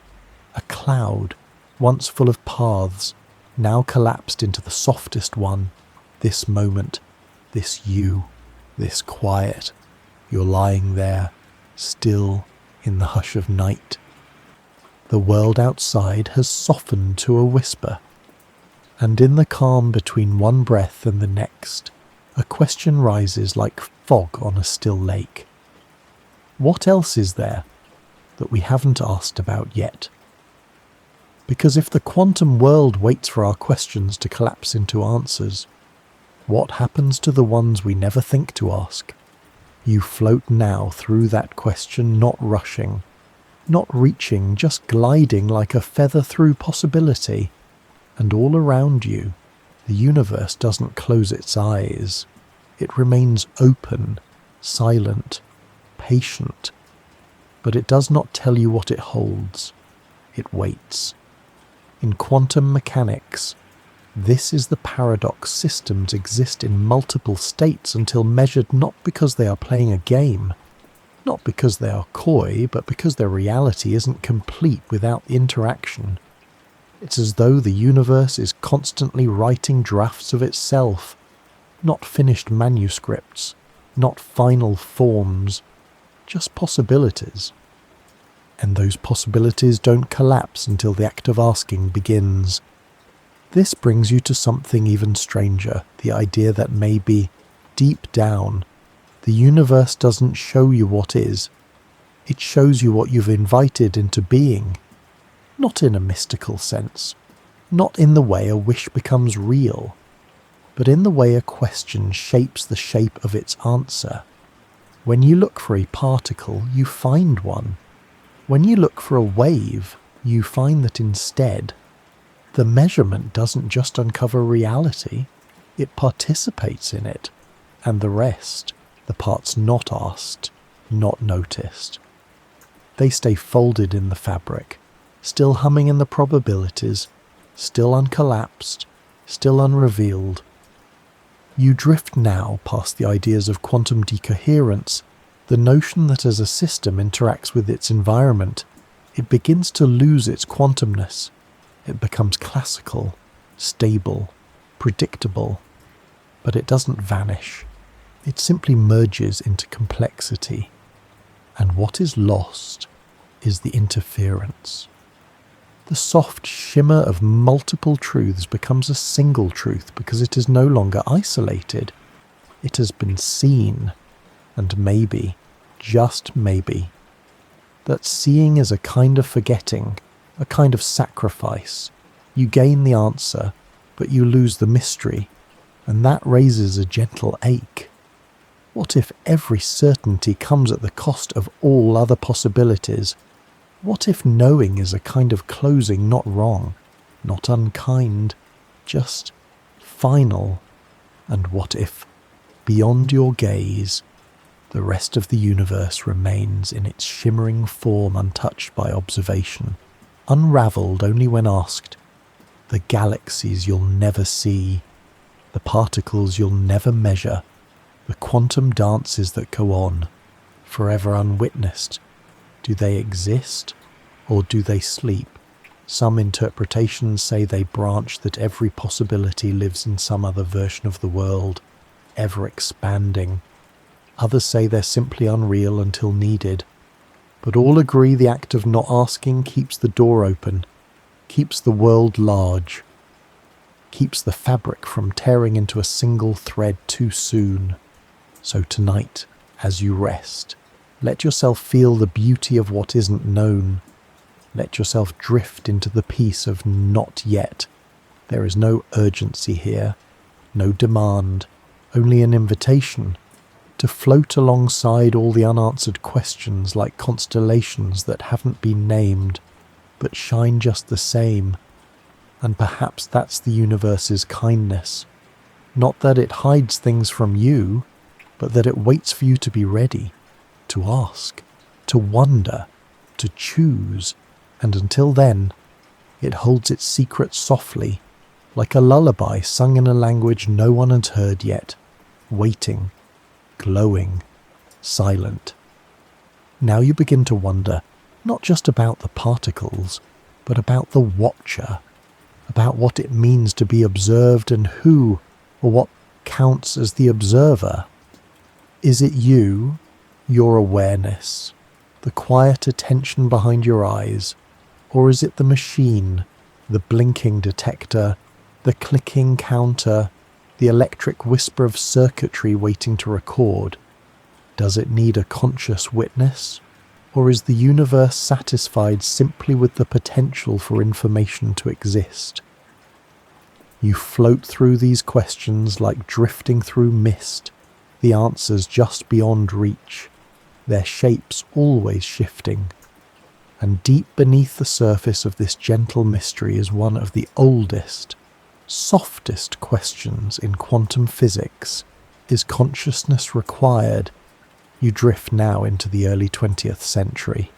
[SPEAKER 1] A cloud, once full of paths, now collapsed into the softest one, this moment, this you. This quiet, you're lying there, still in the hush of night. The world outside has softened to a whisper, and in the calm between one breath and the next, a question rises like fog on a still lake. What else is there that we haven't asked about yet? Because if the quantum world waits for our questions to collapse into answers, what happens to the ones we never think to ask? You float now through that question, not rushing, not reaching, just gliding like a feather through possibility. And all around you, the universe doesn't close its eyes. It remains open, silent, patient. But it does not tell you what it holds. It waits. In quantum mechanics, this is the paradox. Systems exist in multiple states until measured, not because they are playing a game, not because they are coy, but because their reality isn't complete without interaction. It's as though the universe is constantly writing drafts of itself, not finished manuscripts, not final forms, just possibilities. And those possibilities don't collapse until the act of asking begins. This brings you to something even stranger, the idea that maybe, deep down, the universe doesn't show you what is. It shows you what you've invited into being. Not in a mystical sense, not in the way a wish becomes real, but in the way a question shapes the shape of its answer. When you look for a particle, you find one. When you look for a wave, you find that instead, the measurement doesn't just uncover reality, it participates in it, and the rest, the parts not asked, not noticed. They stay folded in the fabric, still humming in the probabilities, still uncollapsed, still unrevealed. You drift now past the ideas of quantum decoherence, the notion that as a system interacts with its environment, it begins to lose its quantumness. It becomes classical, stable, predictable, but it doesn't vanish. It simply merges into complexity. And what is lost is the interference. The soft shimmer of multiple truths becomes a single truth because it is no longer isolated. It has been seen, and maybe, just maybe, that seeing is a kind of forgetting, a kind of sacrifice. You gain the answer, but you lose the mystery, and that raises a gentle ache. What if every certainty comes at the cost of all other possibilities? What if knowing is a kind of closing, not wrong, not unkind, just final? And what if, beyond your gaze, the rest of the universe remains in its shimmering form, untouched by observation, unravelled only when asked, the galaxies you'll never see, the particles you'll never measure, the quantum dances that go on, forever unwitnessed? Do they exist, or do they sleep? Some interpretations say they branch, that every possibility lives in some other version of the world, ever expanding. Others say they're simply unreal until needed. But all agree the act of not asking keeps the door open, keeps the world large, keeps the fabric from tearing into a single thread too soon. So tonight, as you rest, let yourself feel the beauty of what isn't known. Let yourself drift into the peace of not yet. There is no urgency here, no demand, only an invitation to float alongside all the unanswered questions like constellations that haven't been named, but shine just the same. And perhaps that's the universe's kindness. Not that it hides things from you, but that it waits for you to be ready, to ask, to wonder, to choose, and until then, it holds its secrets softly, like a lullaby sung in a language no one has heard yet, waiting, glowing, silent. Now you begin to wonder, not just about the particles, but about the watcher, about what it means to be observed and who, or what counts as the observer. Is it you, your awareness, the quiet attention behind your eyes, or is it the machine, the blinking detector, the clicking counter, the electric whisper of circuitry waiting to record? Does it need a conscious witness, or is the universe satisfied simply with the potential for information to exist? You float through these questions like drifting through mist, the answers just beyond reach, their shapes always shifting. And deep beneath the surface of this gentle mystery is one of the oldest, softest questions in quantum physics. Is consciousness required? You drift now into the early 20th century,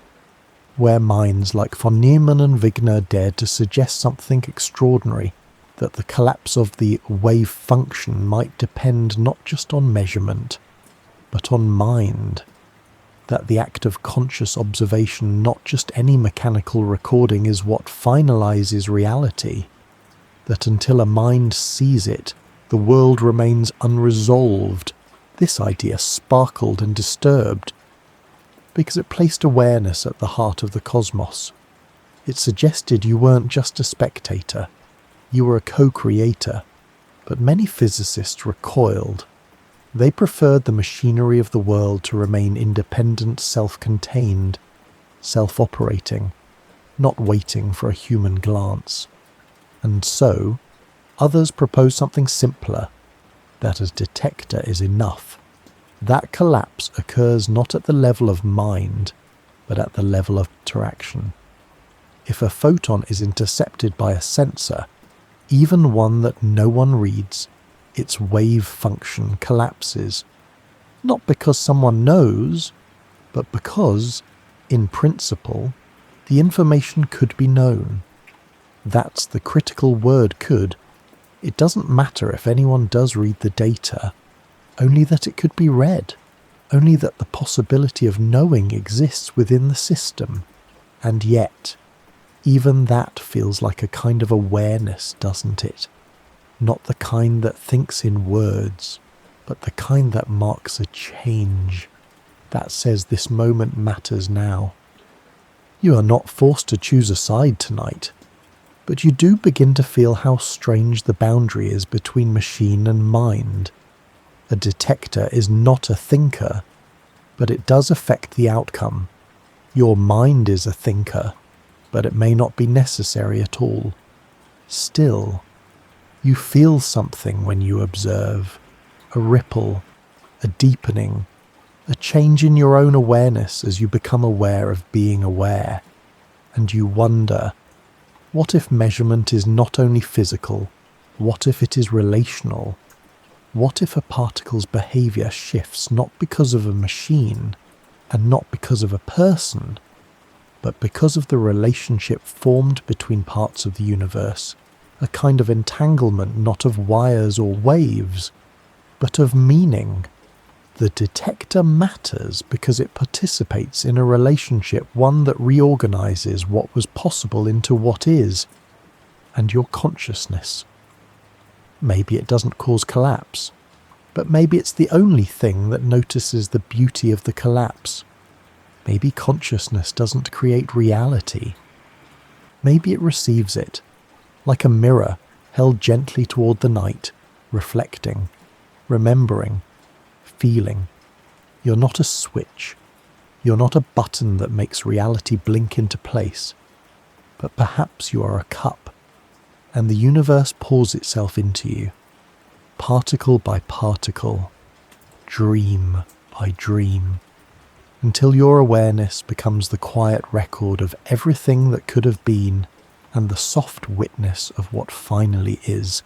[SPEAKER 1] where minds like von Neumann and Wigner dared to suggest something extraordinary, that the collapse of the wave function might depend not just on measurement, but on mind. That the act of conscious observation, not just any mechanical recording, is what finalizes reality. That until a mind sees it, the world remains unresolved. This idea sparkled and disturbed, because it placed awareness at the heart of the cosmos. It suggested you weren't just a spectator, you were a co-creator. But many physicists recoiled. They preferred the machinery of the world to remain independent, self-contained, self-operating, not waiting for a human glance. And so, others proposed something simpler, that a detector is enough. That collapse occurs not at the level of mind, but at the level of interaction. If a photon is intercepted by a sensor, even one that no one reads, its wave function collapses. Not because someone knows, but because, in principle, the information could be known. That's the critical word, could. It doesn't matter if anyone does read the data, only that it could be read, only that the possibility of knowing exists within the system. And yet, even that feels like a kind of awareness, doesn't it? Not the kind that thinks in words, but the kind that marks a change, that says this moment matters now. You are not forced to choose a side tonight, but you do begin to feel how strange the boundary is between machine and mind. A detector is not a thinker, but it does affect the outcome. Your mind is a thinker, but it may not be necessary at all. Still, you feel something when you observe, a ripple, a deepening, a change in your own awareness as you become aware of being aware, and you wonder, what if measurement is not only physical, what if it is relational? What if a particle's behavior shifts not because of a machine, and not because of a person, but because of the relationship formed between parts of the universe, a kind of entanglement not of wires or waves, but of meaning. The detector matters because it participates in a relationship, one that reorganizes what was possible into what is, and your consciousness. Maybe it doesn't cause collapse, but maybe it's the only thing that notices the beauty of the collapse. Maybe consciousness doesn't create reality. Maybe it receives it, like a mirror held gently toward the night, reflecting, remembering, feeling. You're not a switch. You're not a button that makes reality blink into place. But perhaps you are a cup, and the universe pours itself into you, particle by particle, dream by dream, until your awareness becomes the quiet record of everything that could have been and the soft witness of what finally is.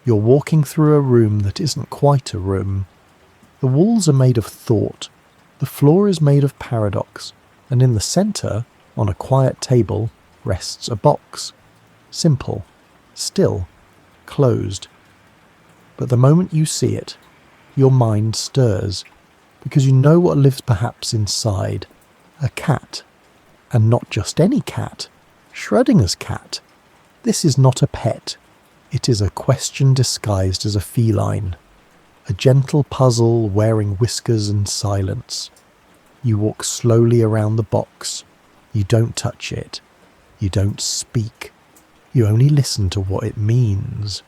[SPEAKER 1] You're walking through a room that isn't quite a room. The walls are made of thought, the floor is made of paradox, and in the centre, on a quiet table, rests a box. Simple, still, closed. But the moment you see it, your mind stirs, because you know what lives perhaps inside. A cat. And not just any cat. Schrödinger's cat. This is not a pet. It is a question disguised as a feline. A gentle puzzle wearing whiskers and silence. You walk slowly around the box. You don't touch it. You don't speak. You only listen to what it means.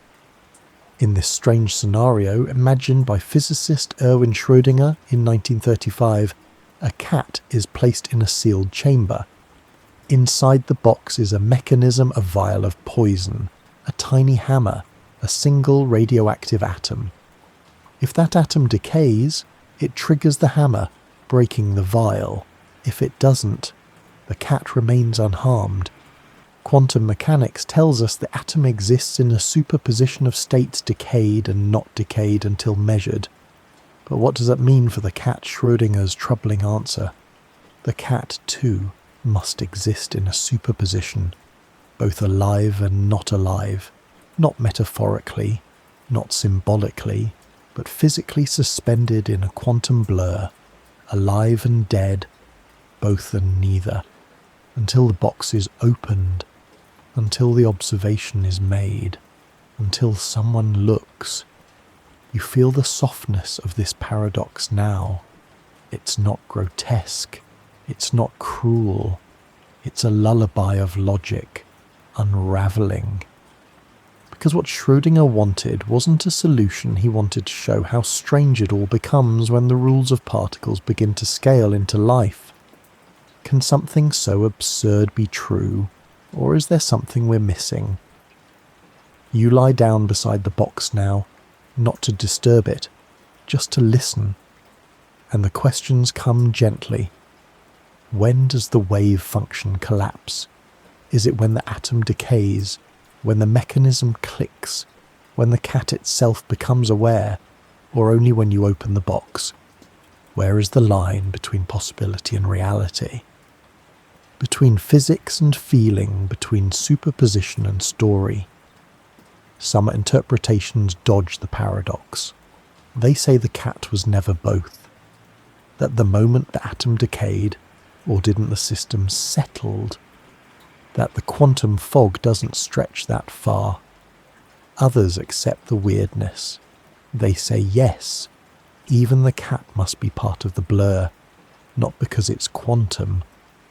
[SPEAKER 1] In this strange scenario, imagined by physicist Erwin Schrödinger in 1935, a cat is placed in a sealed chamber. Inside the box is a mechanism, a vial of poison, a tiny hammer, a single radioactive atom. If that atom decays, it triggers the hammer, breaking the vial. If it doesn't, the cat remains unharmed. Quantum mechanics tells us the atom exists in a superposition of states decayed and not decayed until measured. But what does that mean for the cat Schrödinger's troubling answer? The cat, too, must exist in a superposition, both alive and not alive, not metaphorically, not symbolically, but physically suspended in a quantum blur, alive and dead, both and neither, until the box is opened, until the observation is made, until someone looks. You feel the softness of this paradox now. It's not grotesque, it's not cruel, it's a lullaby of logic, unraveling. Because what Schrödinger wanted wasn't a solution, he wanted to show how strange it all becomes when the rules of particles begin to scale into life. Can something so absurd be true, or is there something we're missing? You lie down beside the box now, not to disturb it, just to listen. And the questions come gently. When does the wave function collapse? Is it when the atom decays, when the mechanism clicks, when the cat itself becomes aware, or only when you open the box? Where is the line between possibility and reality? Between physics and feeling, between superposition and story? Some interpretations dodge the paradox. They say the cat was never both. That the moment the atom decayed, or didn't the system settled, that the quantum fog doesn't stretch that far. Others accept the weirdness. They say yes, even the cat must be part of the blur, not because it's quantum,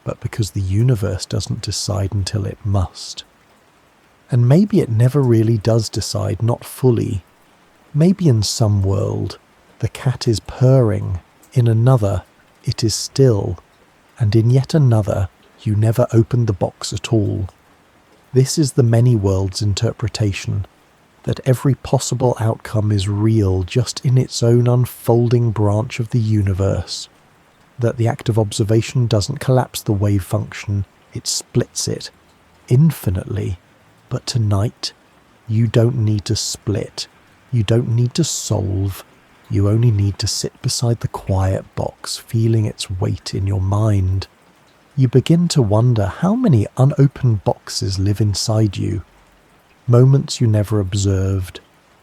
[SPEAKER 1] but because the universe doesn't decide until it must. And maybe it never really does decide, not fully. Maybe in some world, the cat is purring, in another, it is still, and in yet another, you never opened the box at all. This is the many worlds interpretation, that every possible outcome is real just in its own unfolding branch of the universe, that the act of observation doesn't collapse the wave function, it splits it, infinitely. But tonight, you don't need to split, you don't need to solve, you only need to sit beside the quiet box, feeling its weight in your mind. You begin to wonder how many unopened boxes live inside you. Moments you never observed,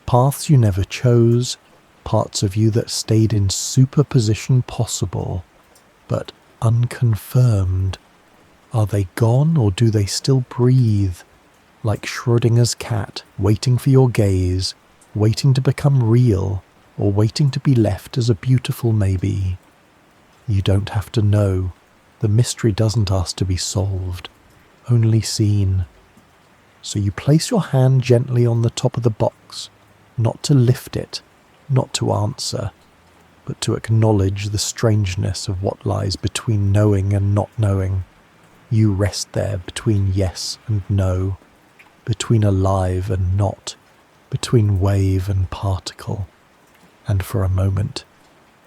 [SPEAKER 1] paths you never chose, parts of you that stayed in superposition possible, but unconfirmed. Are they gone, or do they still breathe? Like Schrödinger's cat, waiting for your gaze, waiting to become real, or waiting to be left as a beautiful maybe. You don't have to know. The mystery doesn't ask to be solved, only seen. So you place your hand gently on the top of the box, not to lift it, not to answer, but to acknowledge the strangeness of what lies between knowing and not knowing. You rest there between yes and no, between alive and not, between wave and particle. And for a moment,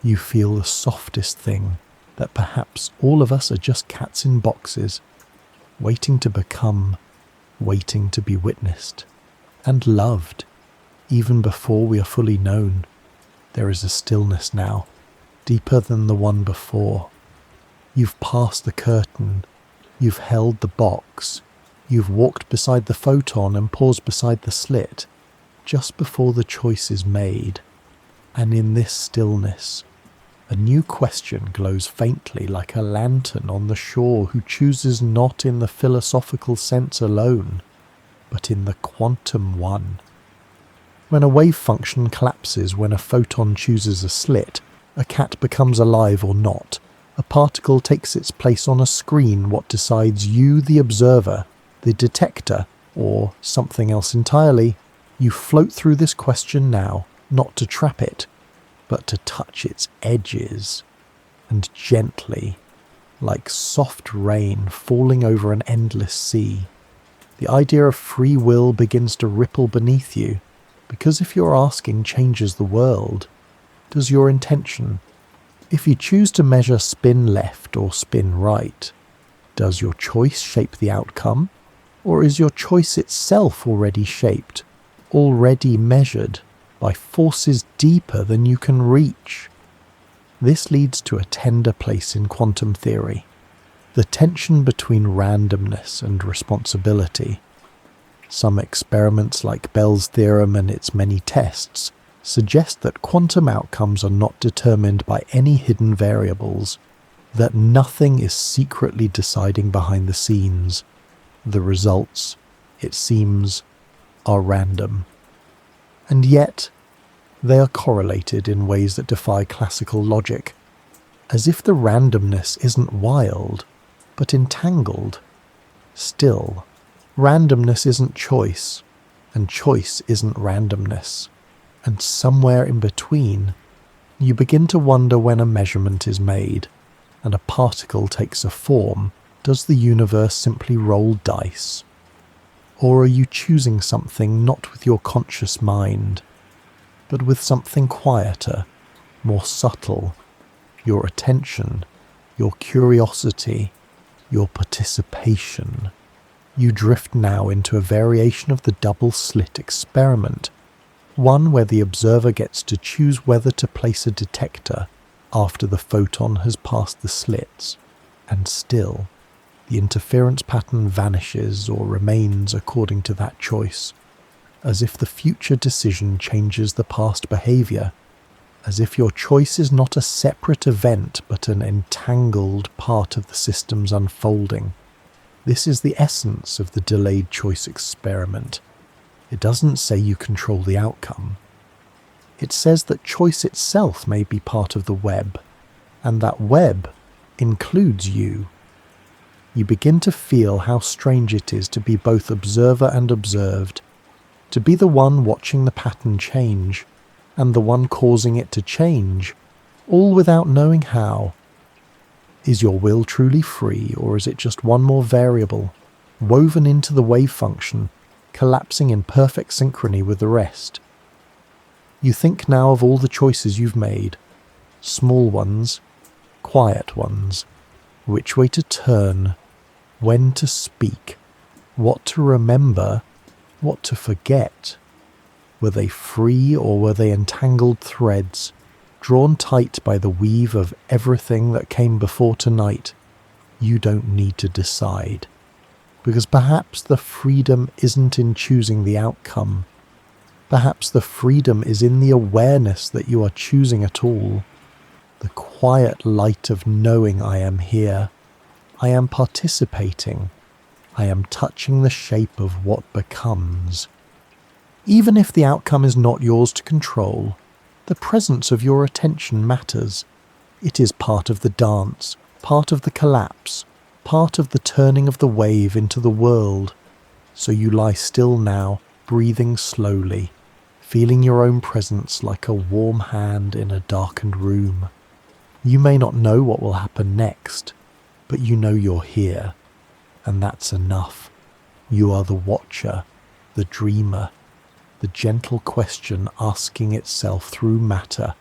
[SPEAKER 1] you feel the softest thing, that perhaps all of us are just cats in boxes, waiting to become, waiting to be witnessed, and loved, even before we are fully known. There is a stillness now, deeper than the one before. You've passed the curtain, you've held the box, you've walked beside the photon and paused beside the slit, just before the choice is made. And in this stillness, a new question glows faintly like a lantern on the shore who chooses not in the philosophical sense alone, but in the quantum one. When a wave function collapses when a photon chooses a slit, a cat becomes alive or not. A particle takes its place on a screen. What decides you, the observer, the detector, or something else entirely? You float through this question now, not to trap it, but to touch its edges, and gently, like soft rain falling over an endless sea, the idea of free will begins to ripple beneath you, because if you're asking changes the world, does your intention? If you choose to measure spin left or spin right, does your choice shape the outcome? Or is your choice itself already shaped, already measured by forces deeper than you can reach? This leads to a tender place in quantum theory, the tension between randomness and responsibility. Some experiments like Bell's theorem and its many tests suggest that quantum outcomes are not determined by any hidden variables, that nothing is secretly deciding behind the scenes. The results, it seems, are random. And yet, they are correlated in ways that defy classical logic, as if the randomness isn't wild, but entangled. Still, randomness isn't choice, and choice isn't randomness. And somewhere in between, you begin to wonder when a measurement is made, and a particle takes a form. Does the universe simply roll dice? Or are you choosing something not with your conscious mind, but with something quieter, more subtle, your attention, your curiosity, your participation? You drift now into a variation of the double-slit experiment, one where the observer gets to choose whether to place a detector after the photon has passed the slits, and still, the interference pattern vanishes or remains according to that choice, as if the future decision changes the past behavior, as if your choice is not a separate event but an entangled part of the system's unfolding. This is the essence of the delayed choice experiment. It doesn't say you control the outcome. It says that choice itself may be part of the web, and that web includes you. You begin to feel how strange it is to be both observer and observed, to be the one watching the pattern change, and the one causing it to change, all without knowing how. Is your will truly free, or is it just one more variable, woven into the wave function, collapsing in perfect synchrony with the rest? You think now of all the choices you've made, small ones, quiet ones, which way to turn, when to speak, what to remember, what to forget. Were they free, or were they entangled threads, drawn tight by the weave of everything that came before tonight? You don't need to decide, because perhaps the freedom isn't in choosing the outcome. Perhaps the freedom is in the awareness that you are choosing at all, the quiet light of knowing I am here, I am participating, I am touching the shape of what becomes. Even if the outcome is not yours to control, the presence of your attention matters. It is part of the dance, part of the collapse, part of the turning of the wave into the world. So you lie still now, breathing slowly, feeling your own presence like a warm hand in a darkened room. You may not know what will happen next, but you know you're here, and that's enough. You are the watcher, the dreamer, the gentle question asking itself through matter,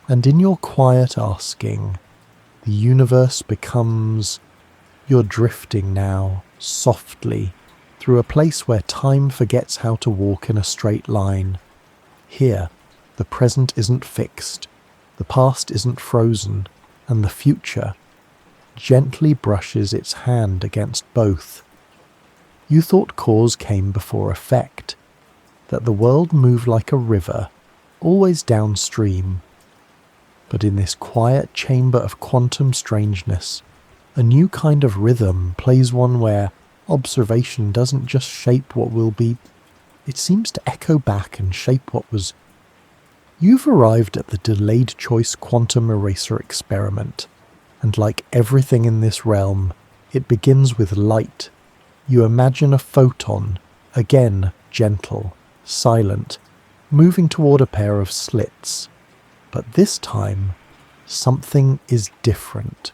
[SPEAKER 1] and in your quiet asking, the universe becomes. You're drifting now, softly, through a place where time forgets how to walk in a straight line. Here, the present isn't fixed, the past isn't frozen, and the future gently brushes its hand against both. You thought cause came before effect, that the world moved like a river, always downstream. But in this quiet chamber of quantum strangeness, a new kind of rhythm plays, one where observation doesn't just shape what will be, it seems to echo back and shape what was. You've arrived at the delayed choice quantum eraser experiment, and like everything in this realm, it begins with light. You imagine a photon, again gentle, silent, moving toward a pair of slits. But this time, something is different.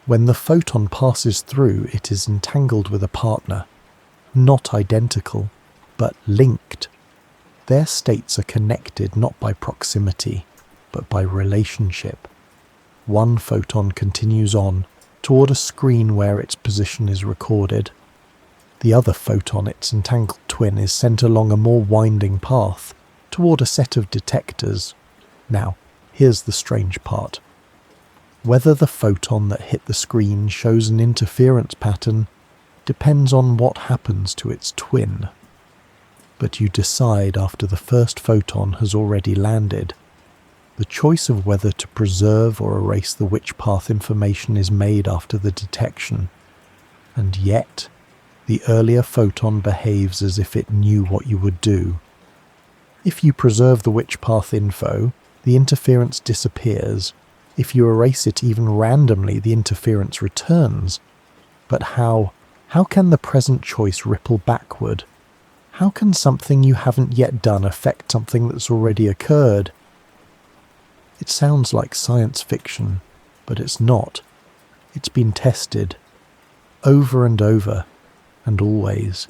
[SPEAKER 1] When the photon passes through, it is entangled with a partner, not identical, but linked. Their states are connected not by proximity, but by relationship. One photon continues on toward a screen where its position is recorded. The other photon, its entangled twin, is sent along a more winding path toward a set of detectors. Now, here's the strange part. Whether the photon that hit the screen shows an interference pattern depends on what happens to its twin. But you decide after the first photon has already landed. The choice of whether to preserve or erase the witch path information is made after the detection, and yet the earlier photon behaves as if it knew what you would do. If you preserve the witch path info, the interference disappears. If you erase it even randomly, the interference returns. But how can the present choice ripple backward? How can something you haven't yet done affect something that's already occurred? It sounds like science fiction, but it's not. It's been tested, over and over, and always.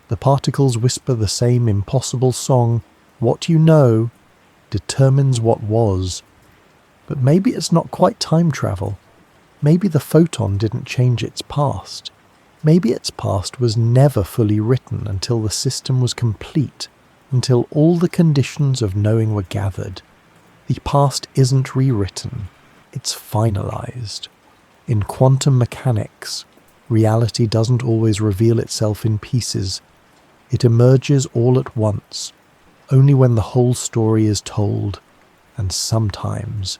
[SPEAKER 1] The particles whisper the same impossible song, what you know determines what was. But maybe it's not quite time travel. Maybe the photon didn't change its past. Maybe its past was never fully written until the system was complete, until all the conditions of knowing were gathered. The past isn't rewritten, it's finalized. In quantum mechanics, reality doesn't always reveal itself in pieces. It emerges all at once, only when the whole story is told, and sometimes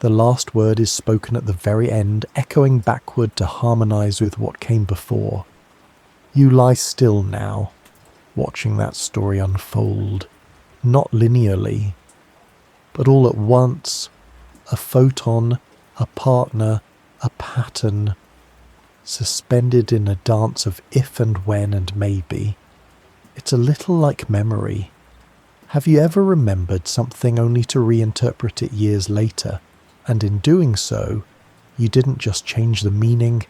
[SPEAKER 1] the last word is spoken at the very end, echoing backward to harmonize with what came before. You lie still now, watching that story unfold, not linearly, but all at once, a photon, a partner, a pattern, suspended in a dance of if and when and maybe. It's a little like memory. Have you ever remembered something only to reinterpret it years later? And in doing so, you didn't just change the meaning,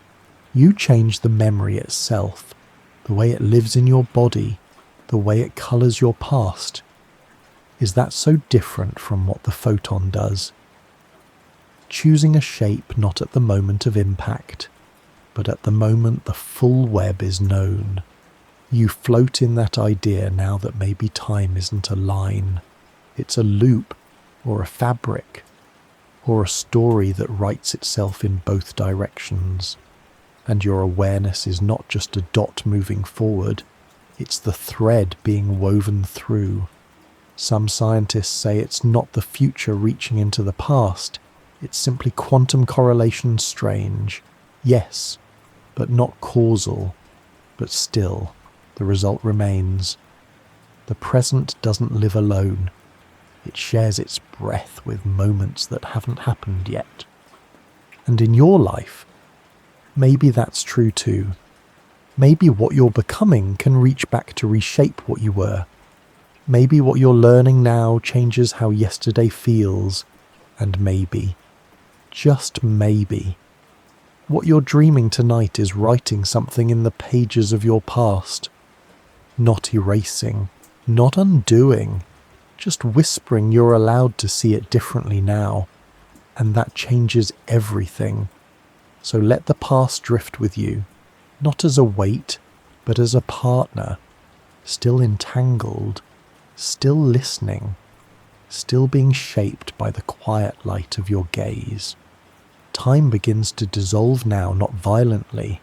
[SPEAKER 1] you changed the memory itself, the way it lives in your body, the way it colours your past. Is that so different from what the photon does? Choosing a shape not at the moment of impact, but at the moment the full web is known. You float in that idea now that maybe time isn't a line. It's a loop, or a fabric, or a story that writes itself in both directions. And your awareness is not just a dot moving forward, it's the thread being woven through. Some scientists say it's not the future reaching into the past, it's simply quantum correlation strange. Yes, but not causal. But still, the result remains. The present doesn't live alone. It shares its breath with moments that haven't happened yet. And in your life, maybe that's true too. Maybe what you're becoming can reach back to reshape what you were. Maybe what you're learning now changes how yesterday feels. And maybe, just maybe, what you're dreaming tonight is writing something in the pages of your past. Not erasing, not undoing, just whispering you're allowed to see it differently now. And that changes everything. So let the past drift with you, not as a weight, but as a partner, still entangled, still listening, still being shaped by the quiet light of your gaze. Time begins to dissolve now, not violently,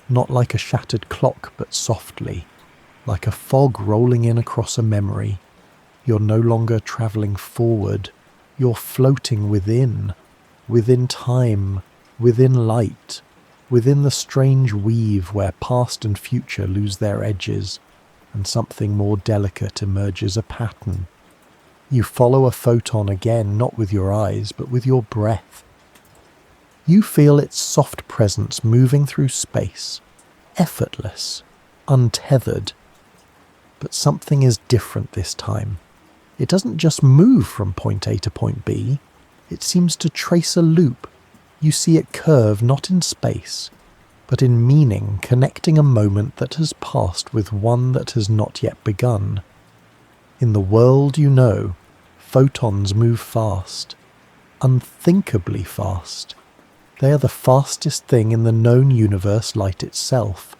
[SPEAKER 1] not like a shattered clock, but softly, like a fog rolling in across a memory. You're no longer travelling forward, you're floating within time, within light, within the strange weave where past and future lose their edges, and something more delicate emerges, a pattern. You follow a photon again, not with your eyes, but with your breath. You feel its soft presence moving through space, effortless, untethered. But something is different this time. It doesn't just move from point A to point B, it seems to trace a loop. You see it curve not in space, but in meaning, connecting a moment that has passed with one that has not yet begun. In the world you know, photons move fast. unthinkably fast. They are the fastest thing in the known universe, light itself.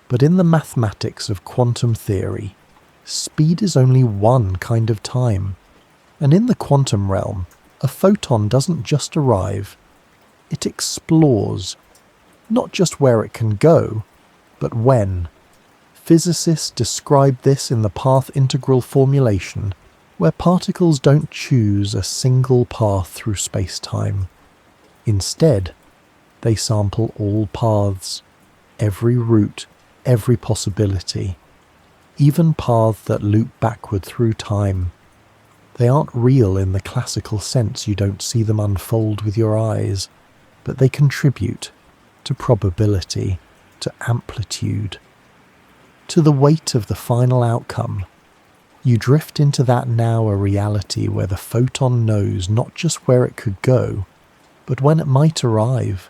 [SPEAKER 1] But in the mathematics of quantum theory, speed is only one kind of time. And in the quantum realm, a photon doesn't just arrive, it explores. Not just where it can go, but when. Physicists describe this in the path integral formulation, where particles don't choose a single path through space-time. Instead, they sample all paths, every route, every possibility, even paths that loop backward through time. They aren't real in the classical sense, you don't see them unfold with your eyes, but they contribute to probability, to amplitude, to the weight of the final outcome. You drift into that now a reality where the photon knows not just where it could go, but when it might arrive,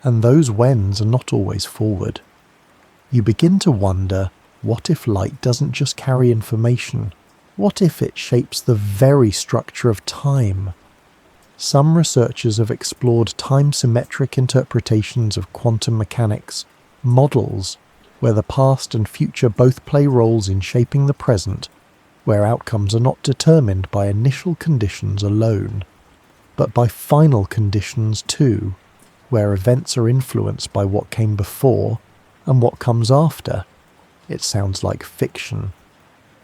[SPEAKER 1] and those whens are not always forward. You begin to wonder, what if light doesn't just carry information? What if it shapes the very structure of time? Some researchers have explored time-symmetric interpretations of quantum mechanics, models where the past and future both play roles in shaping the present, where outcomes are not determined by initial conditions alone, but by final conditions too, where events are influenced by what came before and what comes after. It sounds like fiction,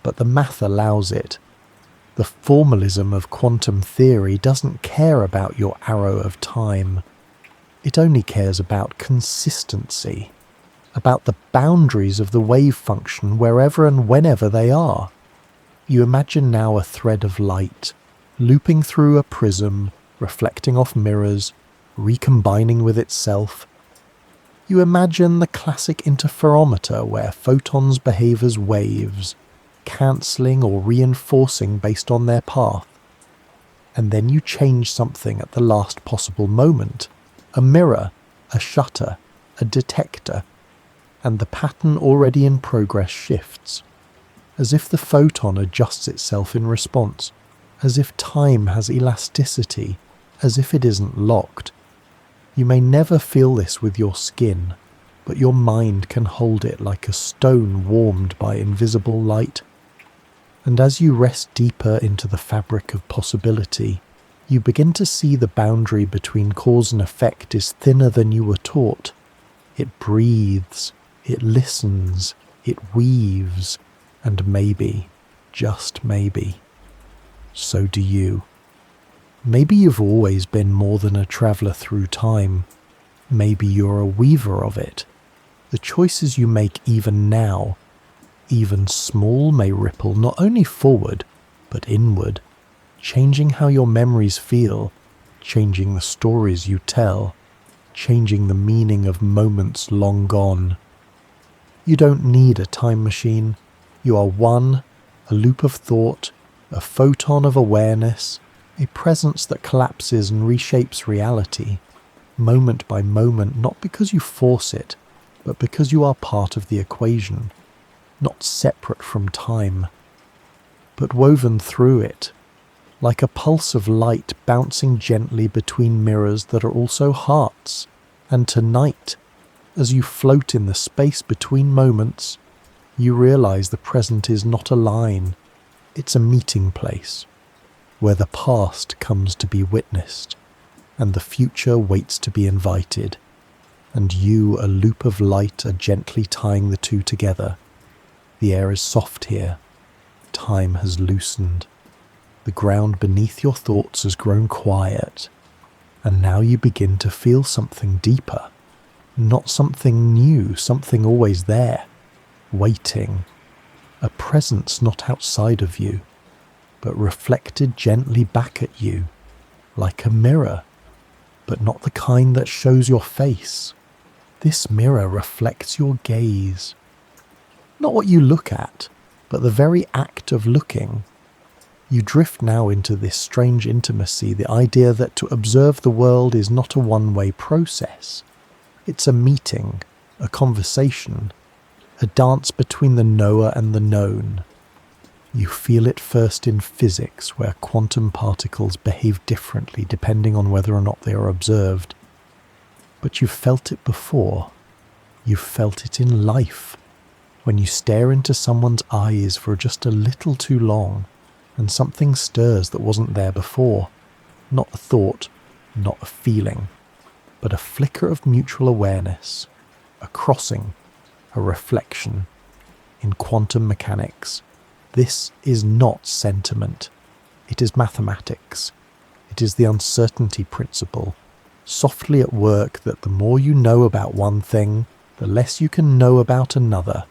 [SPEAKER 1] but the math allows it. The formalism of quantum theory doesn't care about your arrow of time. It only cares about consistency, about the boundaries of the wave function wherever and whenever they are. You imagine now a thread of light, looping through a prism, reflecting off mirrors, recombining with itself. You imagine the classic interferometer where photons behave as waves, cancelling or reinforcing based on their path. And then you change something at the last possible moment, a mirror, a shutter, a detector, and the pattern already in progress shifts, as if the photon adjusts itself in response, as if time has elasticity, as if it isn't locked. You may never feel this with your skin, but your mind can hold it like a stone warmed by invisible light. And as you rest deeper into the fabric of possibility, you begin to see the boundary between cause and effect is thinner than you were taught. It breathes, it listens, it weaves, and maybe, just maybe, so do you. Maybe you've always been more than a traveller through time. Maybe you're a weaver of it. The choices you make even now, even small, may ripple not only forward, but inward, changing how your memories feel, changing the stories you tell, changing the meaning of moments long gone. You don't need a time machine. You are one, a loop of thought, a photon of awareness, a presence that collapses and reshapes reality, moment by moment, not because you force it, but because you are part of the equation, not separate from time, but woven through it, like a pulse of light bouncing gently between mirrors that are also hearts. And tonight, as you float in the space between moments, you realize the present is not a line, it's a meeting place, where the past comes to be witnessed, and the future waits to be invited, and you, a loop of light, are gently tying the two together. The air is soft here. Time has loosened. The ground beneath your thoughts has grown quiet, and now you begin to feel something deeper, not something new, something always there, waiting, a presence not outside of you, but reflected gently back at you, like a mirror, but not the kind that shows your face. This mirror reflects your gaze. Not what you look at, but the very act of looking. You drift now into this strange intimacy, the idea that to observe the world is not a one-way process. It's a meeting, a conversation, a dance between the knower and the known. You feel it first in physics, where quantum particles behave differently depending on whether or not they are observed. But you've felt it before. You've felt it in life, when you stare into someone's eyes for just a little too long, and something stirs that wasn't there before. Not a thought, not a feeling, but a flicker of mutual awareness, a crossing, a reflection. In quantum mechanics, this is not sentiment. It is mathematics. It is the uncertainty principle, softly at work that the more you know about one thing, the less you can know about another.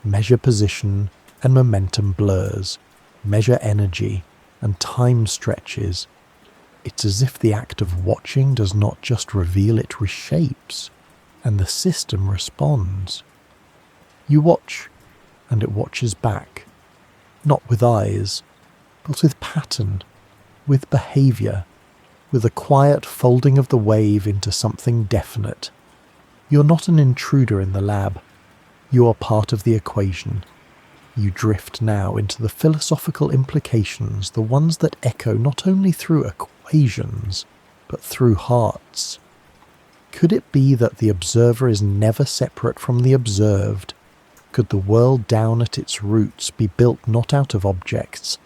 [SPEAKER 1] Measure position and momentum blurs, measure energy and time stretches. It's as if the act of watching does not just reveal, it reshapes, and the system responds. You watch, and it watches back. Not with eyes, but with pattern, with behaviour, with a quiet folding of the wave into something definite. You're not an intruder in the lab. You are part of the equation. You drift now into the philosophical implications, the ones that echo not only through equations, but through hearts. Could it be that the observer is never separate from the observed? Could the world down at its roots be built not out of objects,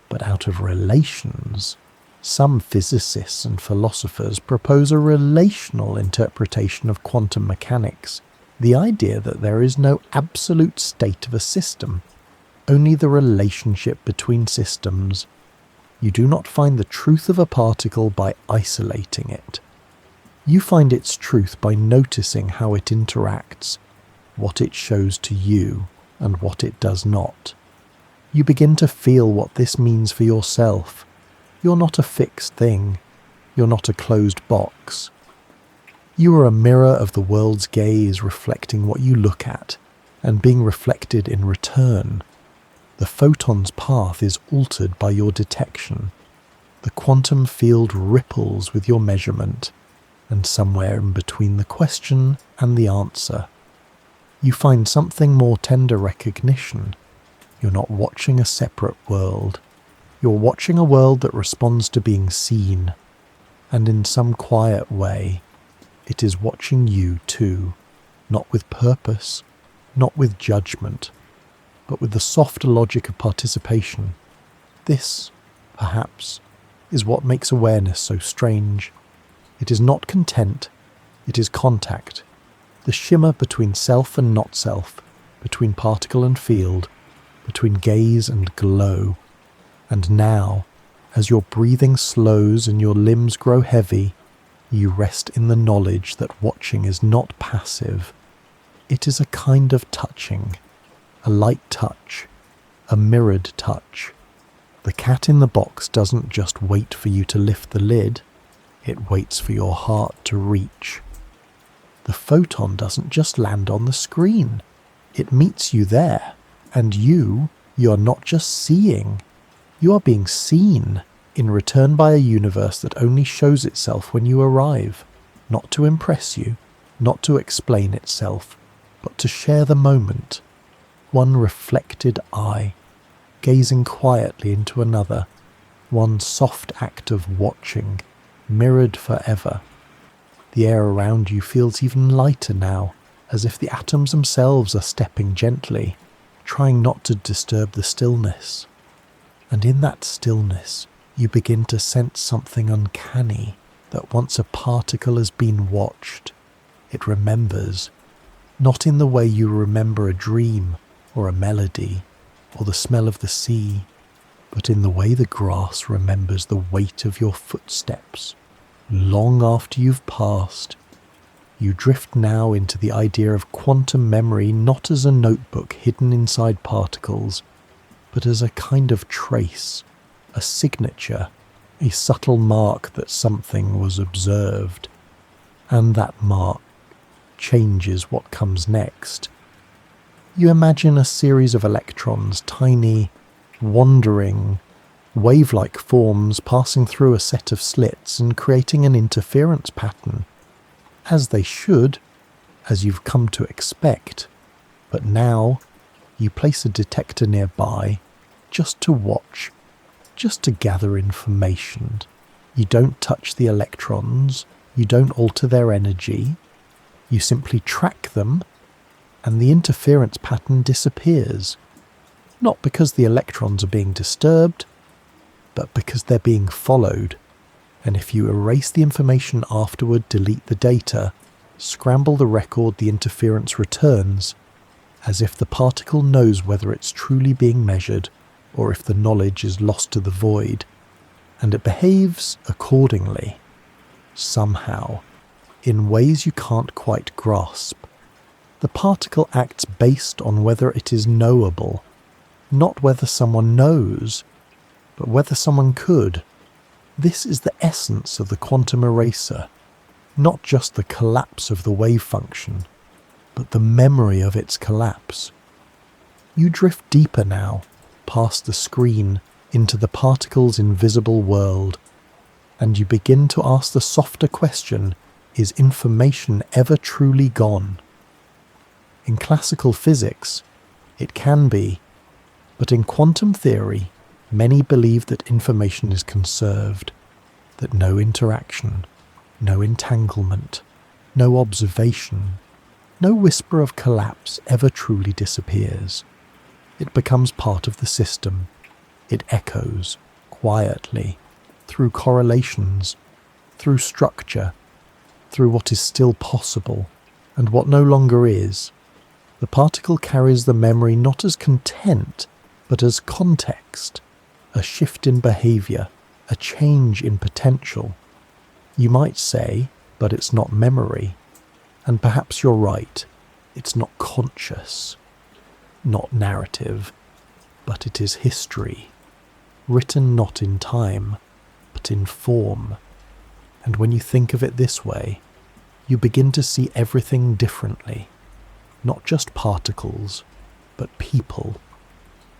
[SPEAKER 1] but out of relations? Some physicists and philosophers propose a relational interpretation of quantum mechanics, the idea that there is no absolute state of a system, only the relationship between systems. You do not find the truth of a particle by isolating it. You find its truth by noticing how it interacts, what it shows to you, and what it does not. You begin to feel what this means for yourself. You're not a fixed thing. You're not a closed box. You are a mirror of the world's gaze, reflecting what you look at, and being reflected in return. The photon's path is altered by your detection. The quantum field ripples with your measurement, and somewhere in between the question and the answer, you find something more tender recognition. You're not watching a separate world. You're watching a world that responds to being seen, and in some quiet way, it is watching you too, not with purpose, not with judgment, but with the soft logic of participation. This, perhaps, is what makes awareness so strange. It is not content, it is contact. The shimmer between self and not self, between particle and field, between gaze and glow. And now, as your breathing slows and your limbs grow heavy, you rest in the knowledge that watching is not passive. It is a kind of touching, a light touch, a mirrored touch. The cat in the box doesn't just wait for you to lift the lid, it waits for your heart to reach. The photon doesn't just land on the screen. It meets you there, and you're not just seeing. You are being seen, in return by a universe that only shows itself when you arrive, not to impress you, not to explain itself, but to share the moment. One reflected eye, gazing quietly into another, one soft act of watching, mirrored forever. The air around you feels even lighter now, as if the atoms themselves are stepping gently, trying not to disturb the stillness. And in that stillness, you begin to sense something uncanny, that once a particle has been watched, it remembers, not in the way you remember a dream, or a melody, or the smell of the sea, but in the way the grass remembers the weight of your footsteps. Long after you've passed, you drift now into the idea of quantum memory not as a notebook hidden inside particles, but as a kind of trace, a signature, a subtle mark that something was observed, and that mark changes what comes next. You imagine a series of electrons, tiny, wandering, wave-like forms passing through a set of slits and creating an interference pattern, as they should, as you've come to expect. But now, you place a detector nearby, just to watch, just to gather information. You don't touch the electrons, you don't alter their energy, you simply track them, and the interference pattern disappears. Not because the electrons are being disturbed, but because they're being followed. And if you erase the information afterward, delete the data, scramble the record, the interference returns, as if the particle knows whether it's truly being measured or if the knowledge is lost to the void, and it behaves accordingly, somehow, in ways you can't quite grasp. The particle acts based on whether it is knowable, not whether someone knows, but whether someone could. This is the essence of the quantum eraser, not just the collapse of the wave function, but the memory of its collapse. You drift deeper now, past the screen, into the particle's invisible world, and you begin to ask the softer question, is information ever truly gone? In classical physics, it can be, but in quantum theory, many believe that information is conserved, that no interaction, no entanglement, no observation, no whisper of collapse ever truly disappears. It becomes part of the system. It echoes, quietly, through correlations, through structure, through what is still possible, and what no longer is. The particle carries the memory not as content, but as context, a shift in behavior, a change in potential. You might say, but it's not memory. And perhaps you're right, it's not conscious, not narrative, but it is history, written not in time, but in form. And when you think of it this way, you begin to see everything differently, not just particles, but people.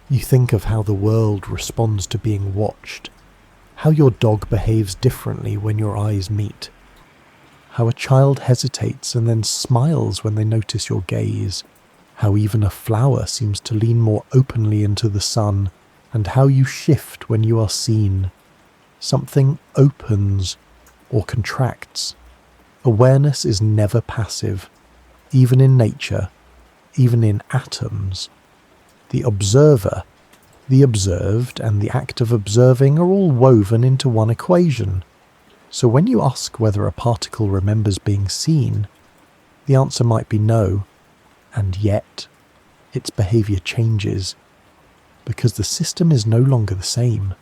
[SPEAKER 1] You think of how the world responds to being watched, how your dog behaves differently when your eyes meet, how a child hesitates and then smiles when they notice your gaze, how even a flower seems to lean more openly into the sun, and how you shift when you are seen. Something opens or contracts. Awareness is never passive, even in nature, even in atoms. The observer, the observed, and the act of observing are all woven into one equation. So when you ask whether a particle remembers being seen, the answer might be no, and yet its behavior changes, because the system is no longer the same.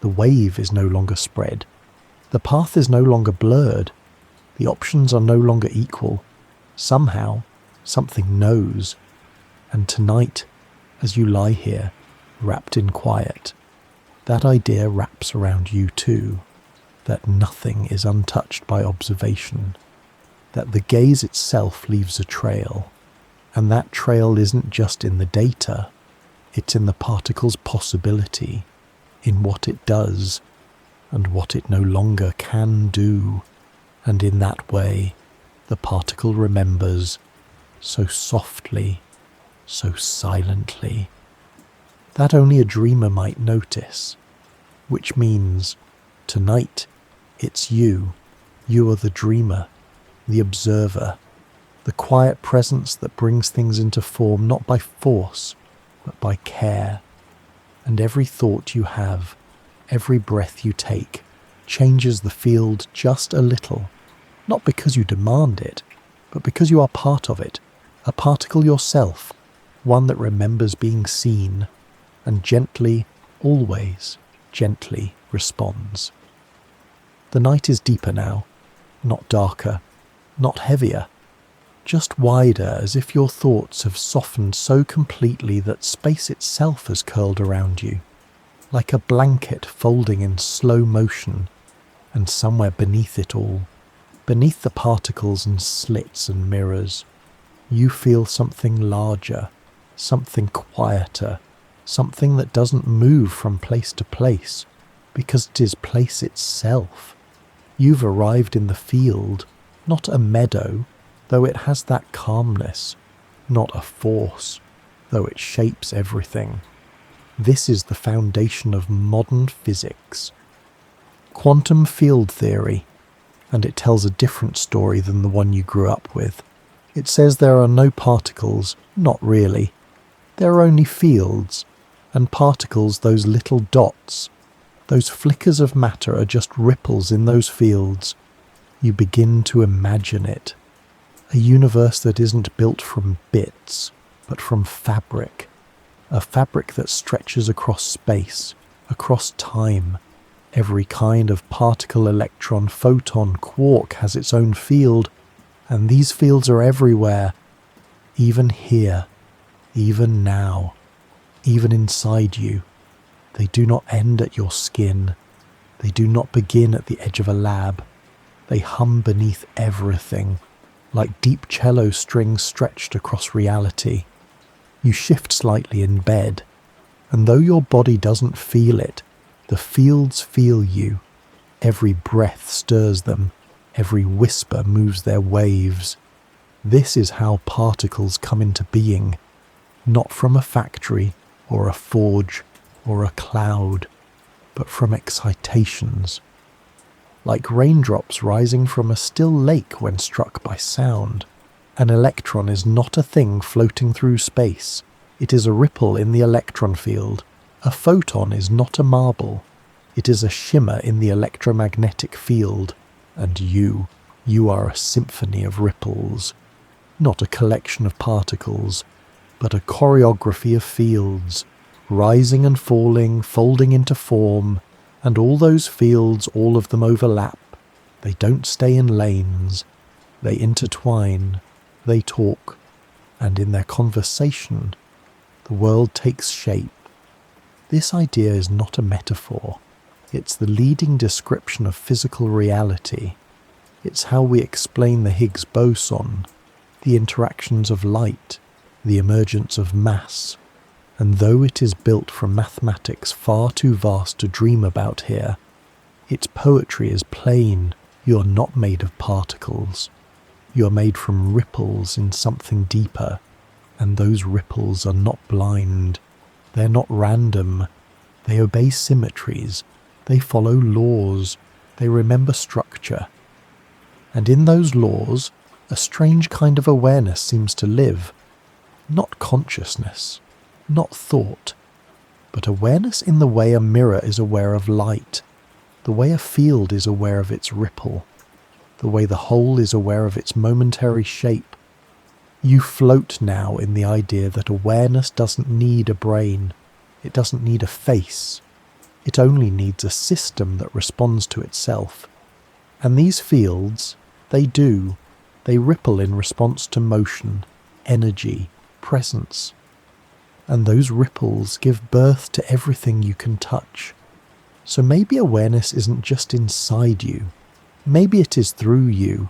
[SPEAKER 1] The wave is no longer spread. The path is no longer blurred. The options are no longer equal. Somehow, something knows. And tonight, as you lie here, wrapped in quiet, that idea wraps around you too. That nothing is untouched by observation, that the gaze itself leaves a trail, and that trail isn't just in the data, it's in the particle's possibility, in what it does, and what it no longer can do, and in that way, the particle remembers, so softly, so silently, that only a dreamer might notice, which means, tonight, it's you. You are the dreamer, the observer, the quiet presence that brings things into form not by force, but by care. And every thought you have, every breath you take, changes the field just a little, not because you demand it, but because you are part of it, a particle yourself, one that remembers being seen, and gently, always gently responds. The night is deeper now, not darker, not heavier, just wider, as if your thoughts have softened so completely that space itself has curled around you, like a blanket folding in slow motion, and somewhere beneath it all, beneath the particles and slits and mirrors, you feel something larger, something quieter, something that doesn't move from place to place, because it is place itself. You've arrived in the field, not a meadow, though it has that calmness, not a force, though it shapes everything. This is the foundation of modern physics. Quantum field theory, and it tells a different story than the one you grew up with. It says there are no particles, not really. There are only fields, and particles, those little dots, those flickers of matter are just ripples in those fields. You begin to imagine it. A universe that isn't built from bits, but from fabric. A fabric that stretches across space, across time. Every kind of particle, electron, photon, quark has its own field, and these fields are everywhere. Even here, even now, even inside you. They do not end at your skin. They do not begin at the edge of a lab. They hum beneath everything, like deep cello strings stretched across reality. You shift slightly in bed, and though your body doesn't feel it, the fields feel you. Every breath stirs them. Every whisper moves their waves. This is how particles come into being, not from a factory or a forge or a cloud, but from excitations. Like raindrops rising from a still lake when struck by sound. An electron is not a thing floating through space. It is a ripple in the electron field. A photon is not a marble. It is a shimmer in the electromagnetic field. And you are a symphony of ripples. Not a collection of particles, but a choreography of fields, rising and falling, folding into form, and all those fields, all of them overlap. They don't stay in lanes. They intertwine. They talk. And in their conversation, the world takes shape. This idea is not a metaphor. It's the leading description of physical reality. It's how we explain the Higgs boson, the interactions of light, the emergence of mass. And though it is built from mathematics far too vast to dream about here, its poetry is plain. You're not made of particles. You're made from ripples in something deeper, and those ripples are not blind. They're not random. They obey symmetries. They follow laws. They remember structure. And in those laws, a strange kind of awareness seems to live. Not consciousness, not thought, but awareness in the way a mirror is aware of light, the way a field is aware of its ripple, the way the whole is aware of its momentary shape. You float now in the idea that awareness doesn't need a brain. It doesn't need a face. It only needs a system that responds to itself. And these fields, they ripple in response to motion, energy, presence. And those ripples give birth to everything you can touch. So maybe awareness isn't just inside you. Maybe it is through you.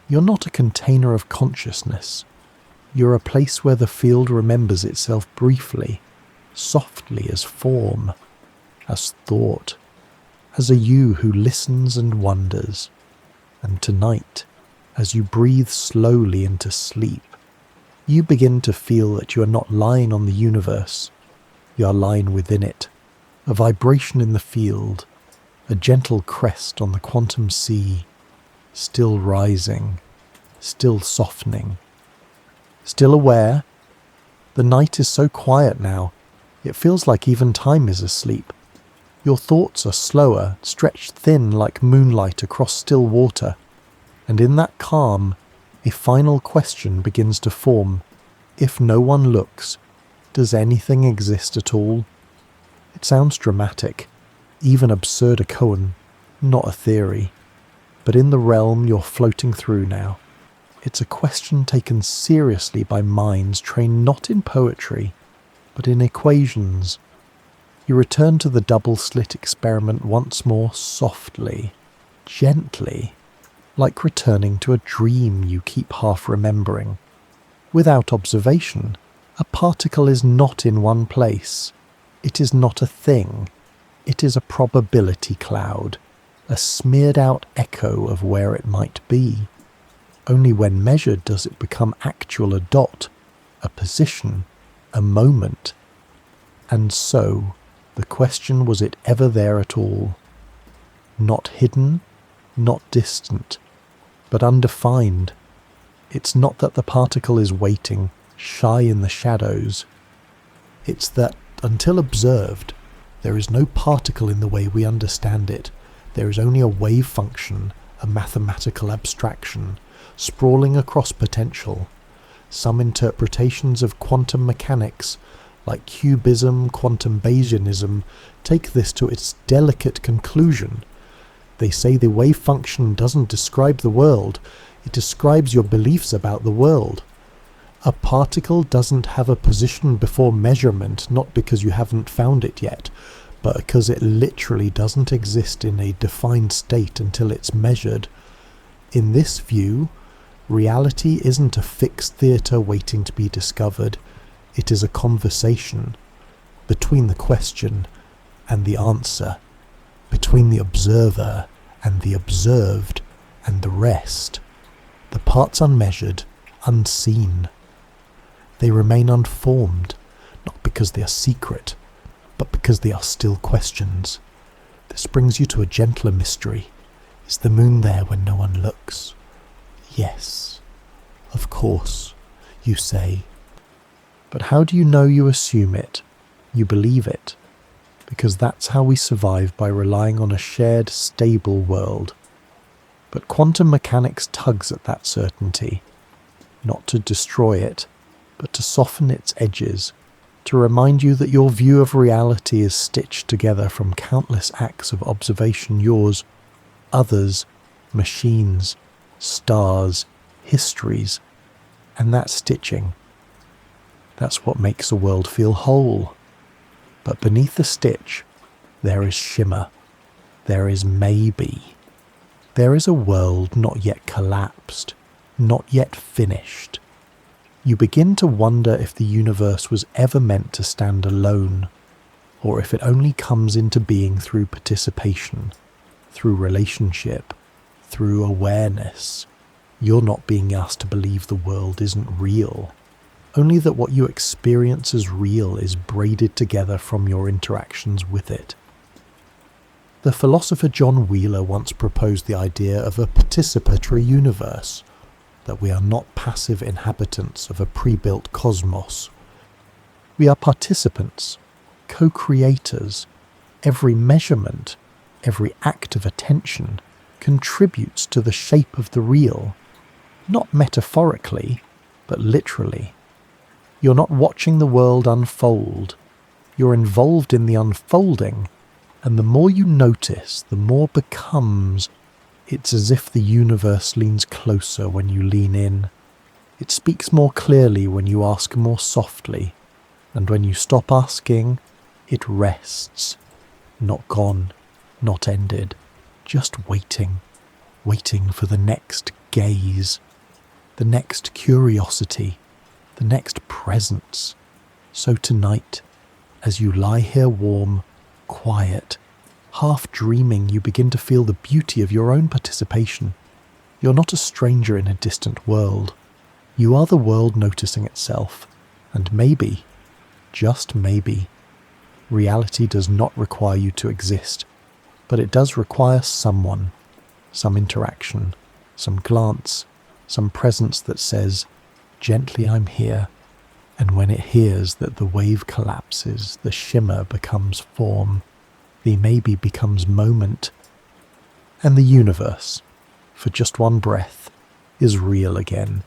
[SPEAKER 1] You're not a container of consciousness. You're a place where the field remembers itself briefly, softly as form, as thought, as a you who listens and wonders. And tonight, as you breathe slowly into sleep, you begin to feel that you are not lying on the universe. You are lying within it, a vibration in the field, a gentle crest on the quantum sea, still rising, still softening. Still aware? The night is so quiet now, it feels like even time is asleep. Your thoughts are slower, stretched thin like moonlight across still water, and in that calm, a final question begins to form. If no one looks, does anything exist at all? It sounds dramatic, even absurd a koan, not a theory, but in the realm you're floating through now, it's a question taken seriously by minds trained not in poetry, but in equations. You return to the double slit experiment once more softly, gently, like returning to a dream you keep half remembering. Without observation, a particle is not in one place. It is not a thing. It is a probability cloud, a smeared out echo of where it might be. Only when measured does it become actual, a dot, a position, a moment. And so, the question, was it ever there at all? Not hidden, not distant, but undefined. It's not that the particle is waiting, shy in the shadows. It's that, until observed, there is no particle in the way we understand it. There is only a wave function, a mathematical abstraction, sprawling across potential. Some interpretations of quantum mechanics, like cubism, quantum Bayesianism, take this to its delicate conclusion. They say the wave function doesn't describe the world, it describes your beliefs about the world. A particle doesn't have a position before measurement, not because you haven't found it yet, but because it literally doesn't exist in a defined state until it's measured. In this view, reality isn't a fixed theatre waiting to be discovered. It is a conversation between the question and the answer, between the observer and the observed and the rest. The parts unmeasured, unseen. They remain unformed, not because they are secret, but because they are still questions. This brings you to a gentler mystery. Is the moon there when no one looks? Yes, of course, you say. But how do you know? You assume it. You believe it. Because that's how we survive, by relying on a shared, stable world. But quantum mechanics tugs at that certainty, not to destroy it, but to soften its edges, to remind you that your view of reality is stitched together from countless acts of observation, yours, others, machines, stars, histories, and that stitching, that's what makes a world feel whole. But beneath the stitch, there is shimmer, there is maybe. There is a world not yet collapsed, not yet finished. You begin to wonder if the universe was ever meant to stand alone, or if it only comes into being through participation, through relationship, through awareness. You're not being asked to believe the world isn't real, only that what you experience as real is braided together from your interactions with it. The philosopher John Wheeler once proposed the idea of a participatory universe, that we are not passive inhabitants of a pre-built cosmos. We are participants, co-creators. Every measurement, every act of attention contributes to the shape of the real, not metaphorically, but literally. You're not watching the world unfold. You're involved in the unfolding, and the more you notice, the more becomes. It's as if the universe leans closer when you lean in. It speaks more clearly when you ask more softly, and when you stop asking, it rests. Not gone, not ended, just waiting, waiting for the next gaze, the next curiosity, the next presence. So tonight, as you lie here warm, quiet, half dreaming, you begin to feel the beauty of your own participation. You're not a stranger in a distant world. You are the world noticing itself, and maybe, just maybe, reality does not require you to exist, but it does require someone, some interaction, some glance, some presence that says, "Gently, I'm here," and when it hears that the wave collapses, the shimmer becomes form, the maybe becomes moment, and the universe, for just one breath, is real again.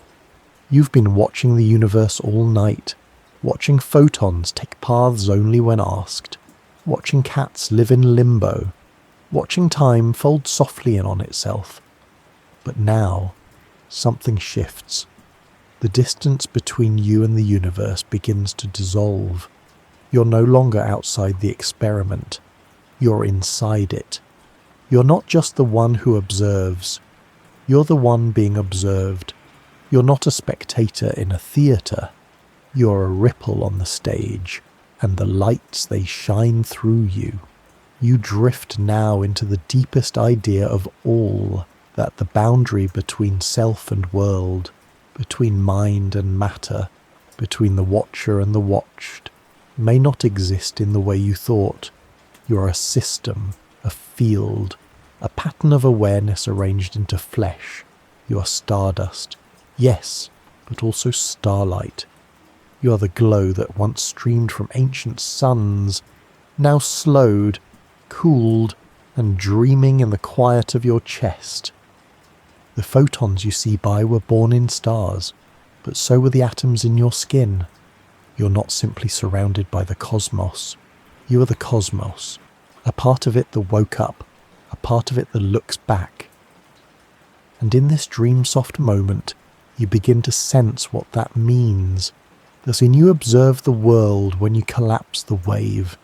[SPEAKER 1] You've been watching the universe all night, watching photons take paths only when asked, watching cats live in limbo, watching time fold softly in on itself. But now, something shifts. The distance between you and the universe begins to dissolve. You're no longer outside the experiment. You're inside it. You're not just the one who observes. You're the one being observed. You're not a spectator in a theatre. You're a ripple on the stage, and the lights, they shine through you. You drift now into the deepest idea of all, that the boundary between self and world, between mind and matter, between the watcher and the watched, may not exist in the way you thought. You are a system, a field, a pattern of awareness arranged into flesh. You are stardust, yes, but also starlight. You are the glow that once streamed from ancient suns, now slowed, cooled, and dreaming in the quiet of your chest. The photons you see by were born in stars, but so were the atoms in your skin. You're not simply surrounded by the cosmos. You are the cosmos, a part of it that woke up, a part of it that looks back. And in this dream-soft moment, you begin to sense what that means. As in you observe the world when you collapse the wave,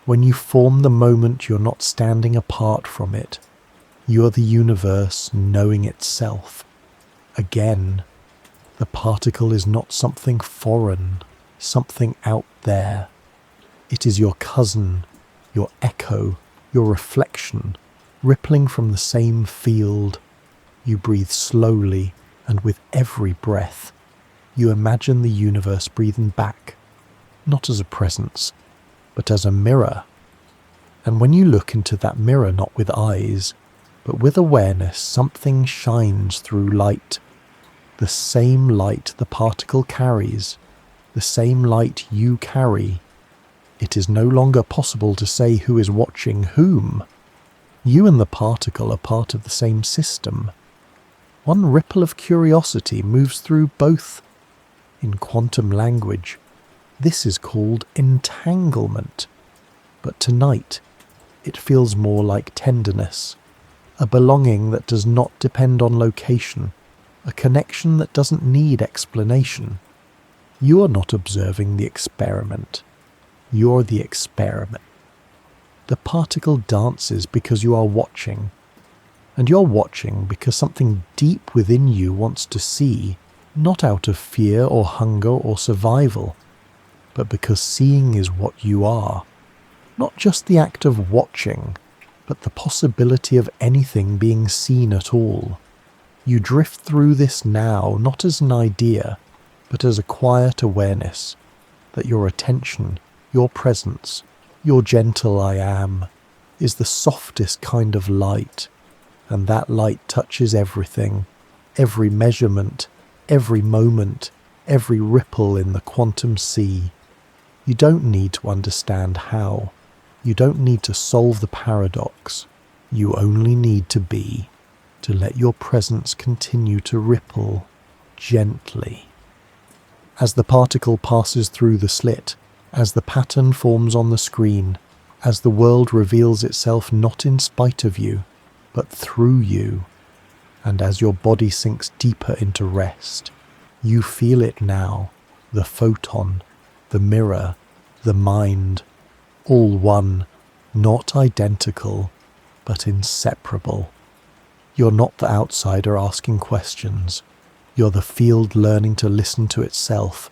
[SPEAKER 1] when you form the moment you're not standing apart from it. You are the universe knowing itself. Again, the particle is not something foreign, something out there. It is your cousin, your echo, your reflection, rippling from the same field. You breathe slowly, and with every breath, you imagine the universe breathing back, not as a presence, but as a mirror. And when you look into that mirror not with eyes, but with awareness, something shines through light. The same light the particle carries, the same light you carry. It is no longer possible to say who is watching whom. You and the particle are part of the same system. One ripple of curiosity moves through both. In quantum language, this is called entanglement. But tonight, it feels more like tenderness, a belonging that does not depend on location, a connection that doesn't need explanation. You are not observing the experiment. You're the experiment. The particle dances because you are watching, and you're watching because something deep within you wants to see, not out of fear or hunger or survival, but because seeing is what you are. Not just the act of watching, but the possibility of anything being seen at all. You drift through this now, not as an idea, but as a quiet awareness that your attention, your presence, your gentle I am, is the softest kind of light, and that light touches everything, every measurement, every moment, every ripple in the quantum sea. You don't need to understand how. You don't need to solve the paradox. You only need to be, to let your presence continue to ripple gently. As the particle passes through the slit, as the pattern forms on the screen, as the world reveals itself not in spite of you, but through you, and as your body sinks deeper into rest, you feel it now, the photon, the mirror, the mind, all one, not identical, but inseparable. You're not the outsider asking questions. You're the field learning to listen to itself,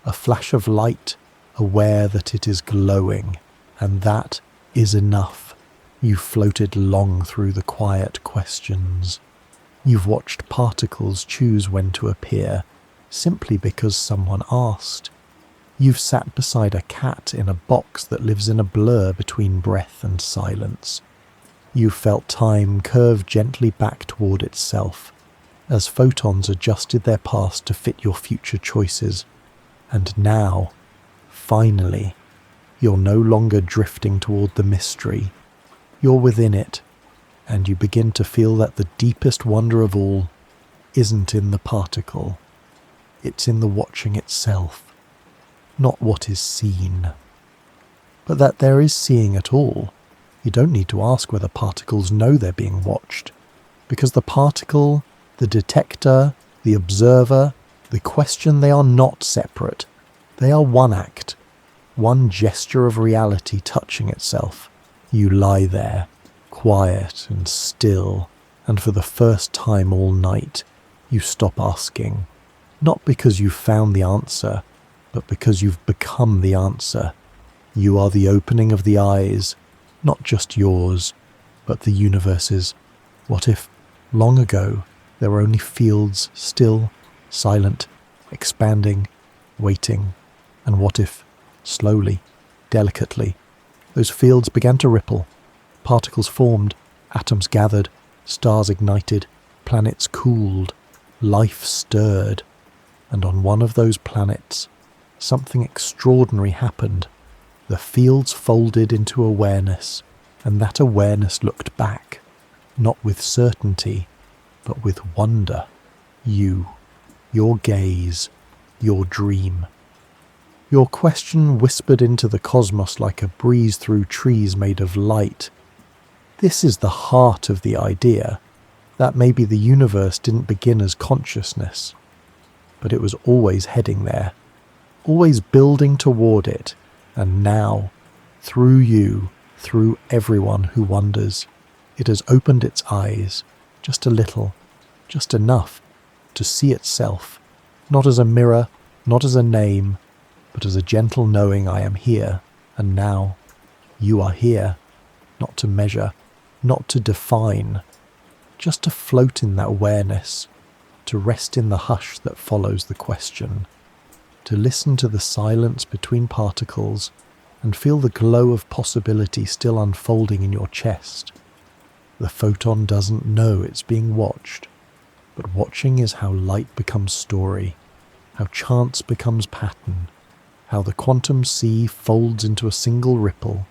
[SPEAKER 1] a flash of light, aware that it is glowing, and that is enough. You've floated long through the quiet questions. You've watched particles choose when to appear, simply because someone asked. You've sat beside a cat in a box that lives in a blur between breath and silence. You've felt time curve gently back toward itself, as photons adjusted their paths to fit your future choices. And now, finally, you're no longer drifting toward the mystery. You're within it, and you begin to feel that the deepest wonder of all isn't in the particle. It's in the watching itself, not what is seen. But that there is seeing at all, you don't need to ask whether particles know they're being watched, because the particle, the detector, the observer, the question, they are not separate. They are one act, one gesture of reality touching itself. You lie there, quiet and still, and for the first time all night, you stop asking, not because you've found the answer, but because you've become the answer. You are the opening of the eyes, not just yours, but the universe's. What if, long ago, there were only fields, still, silent, expanding, waiting? And what if, slowly, Delicately, those fields began to ripple. Particles formed, atoms gathered, stars ignited, planets cooled, life stirred. And on one of those planets, something extraordinary happened. The fields folded into awareness, and that awareness looked back, not with certainty, but with wonder. You, your gaze, your dream. Your question whispered into the cosmos like a breeze through trees made of light. This is the heart of the idea, that maybe the universe didn't begin as consciousness, but it was always heading there, always building toward it, and now, through you, through everyone who wonders, it has opened its eyes, just a little, just enough, to see itself, not as a mirror, not as a name, but as a gentle knowing I am here, and now, you are here, not to measure, not to define, just to float in that awareness, to rest in the hush that follows the question, to listen to the silence between particles and feel the glow of possibility still unfolding in your chest. The photon doesn't know it's being watched, but watching is how light becomes story, how chance becomes pattern, how the quantum sea folds into a single ripple,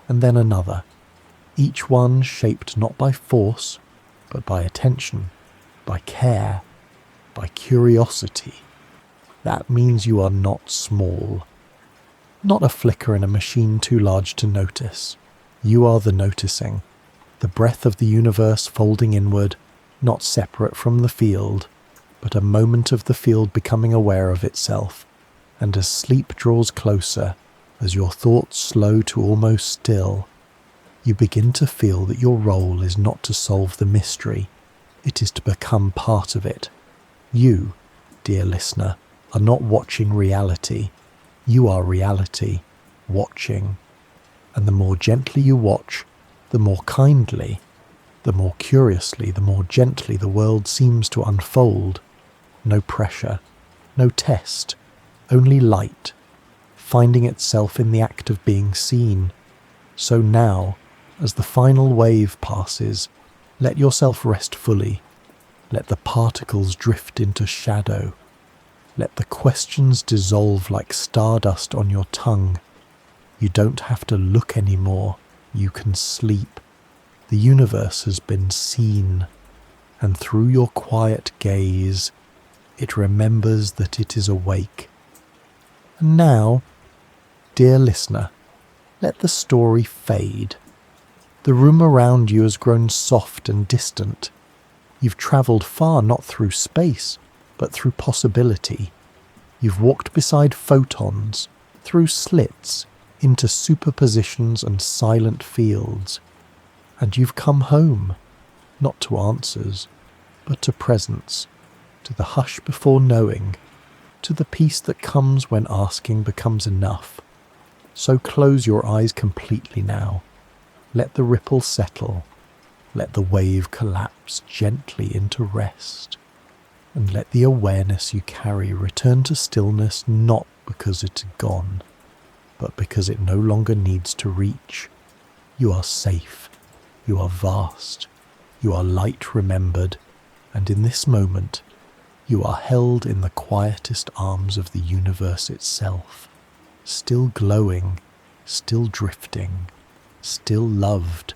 [SPEAKER 1] and then another, each one shaped not by force, but by attention, by care, by curiosity. That means you are not small. Not a flicker in a machine too large to notice. You are the noticing, the breath of the universe folding inward, not separate from the field, but a moment of the field becoming aware of itself. And as sleep draws closer, as your thoughts slow to almost still, you begin to feel that your role is not to solve the mystery, it is to become part of it. You, dear listener, are not watching reality. You are reality, watching. And the more gently you watch, the more kindly, the more curiously, the more gently the world seems to unfold. No pressure, no test, only light, finding itself in the act of being seen. So now, as the final wave passes, let yourself rest fully. Let the particles drift into shadow. Let the questions dissolve like stardust on your tongue. You don't have to look anymore. You can sleep. The universe has been seen, and through your quiet gaze, it remembers that it is awake. And now, dear listener, let the story fade. The room around you has grown soft and distant. You've travelled far not through space, but through possibility. You've walked beside photons, through slits, into superpositions and silent fields. And you've come home, not to answers, but to presence, to the hush before knowing, to the peace that comes when asking becomes enough. So close your eyes completely now. Let the ripple settle. Let the wave collapse gently into rest. And let the awareness you carry return to stillness, not because it is gone, but because it no longer needs to reach. You are safe. You are vast. You are light remembered. And in this moment, you are held in the quietest arms of the universe itself, still glowing, still drifting, still loved,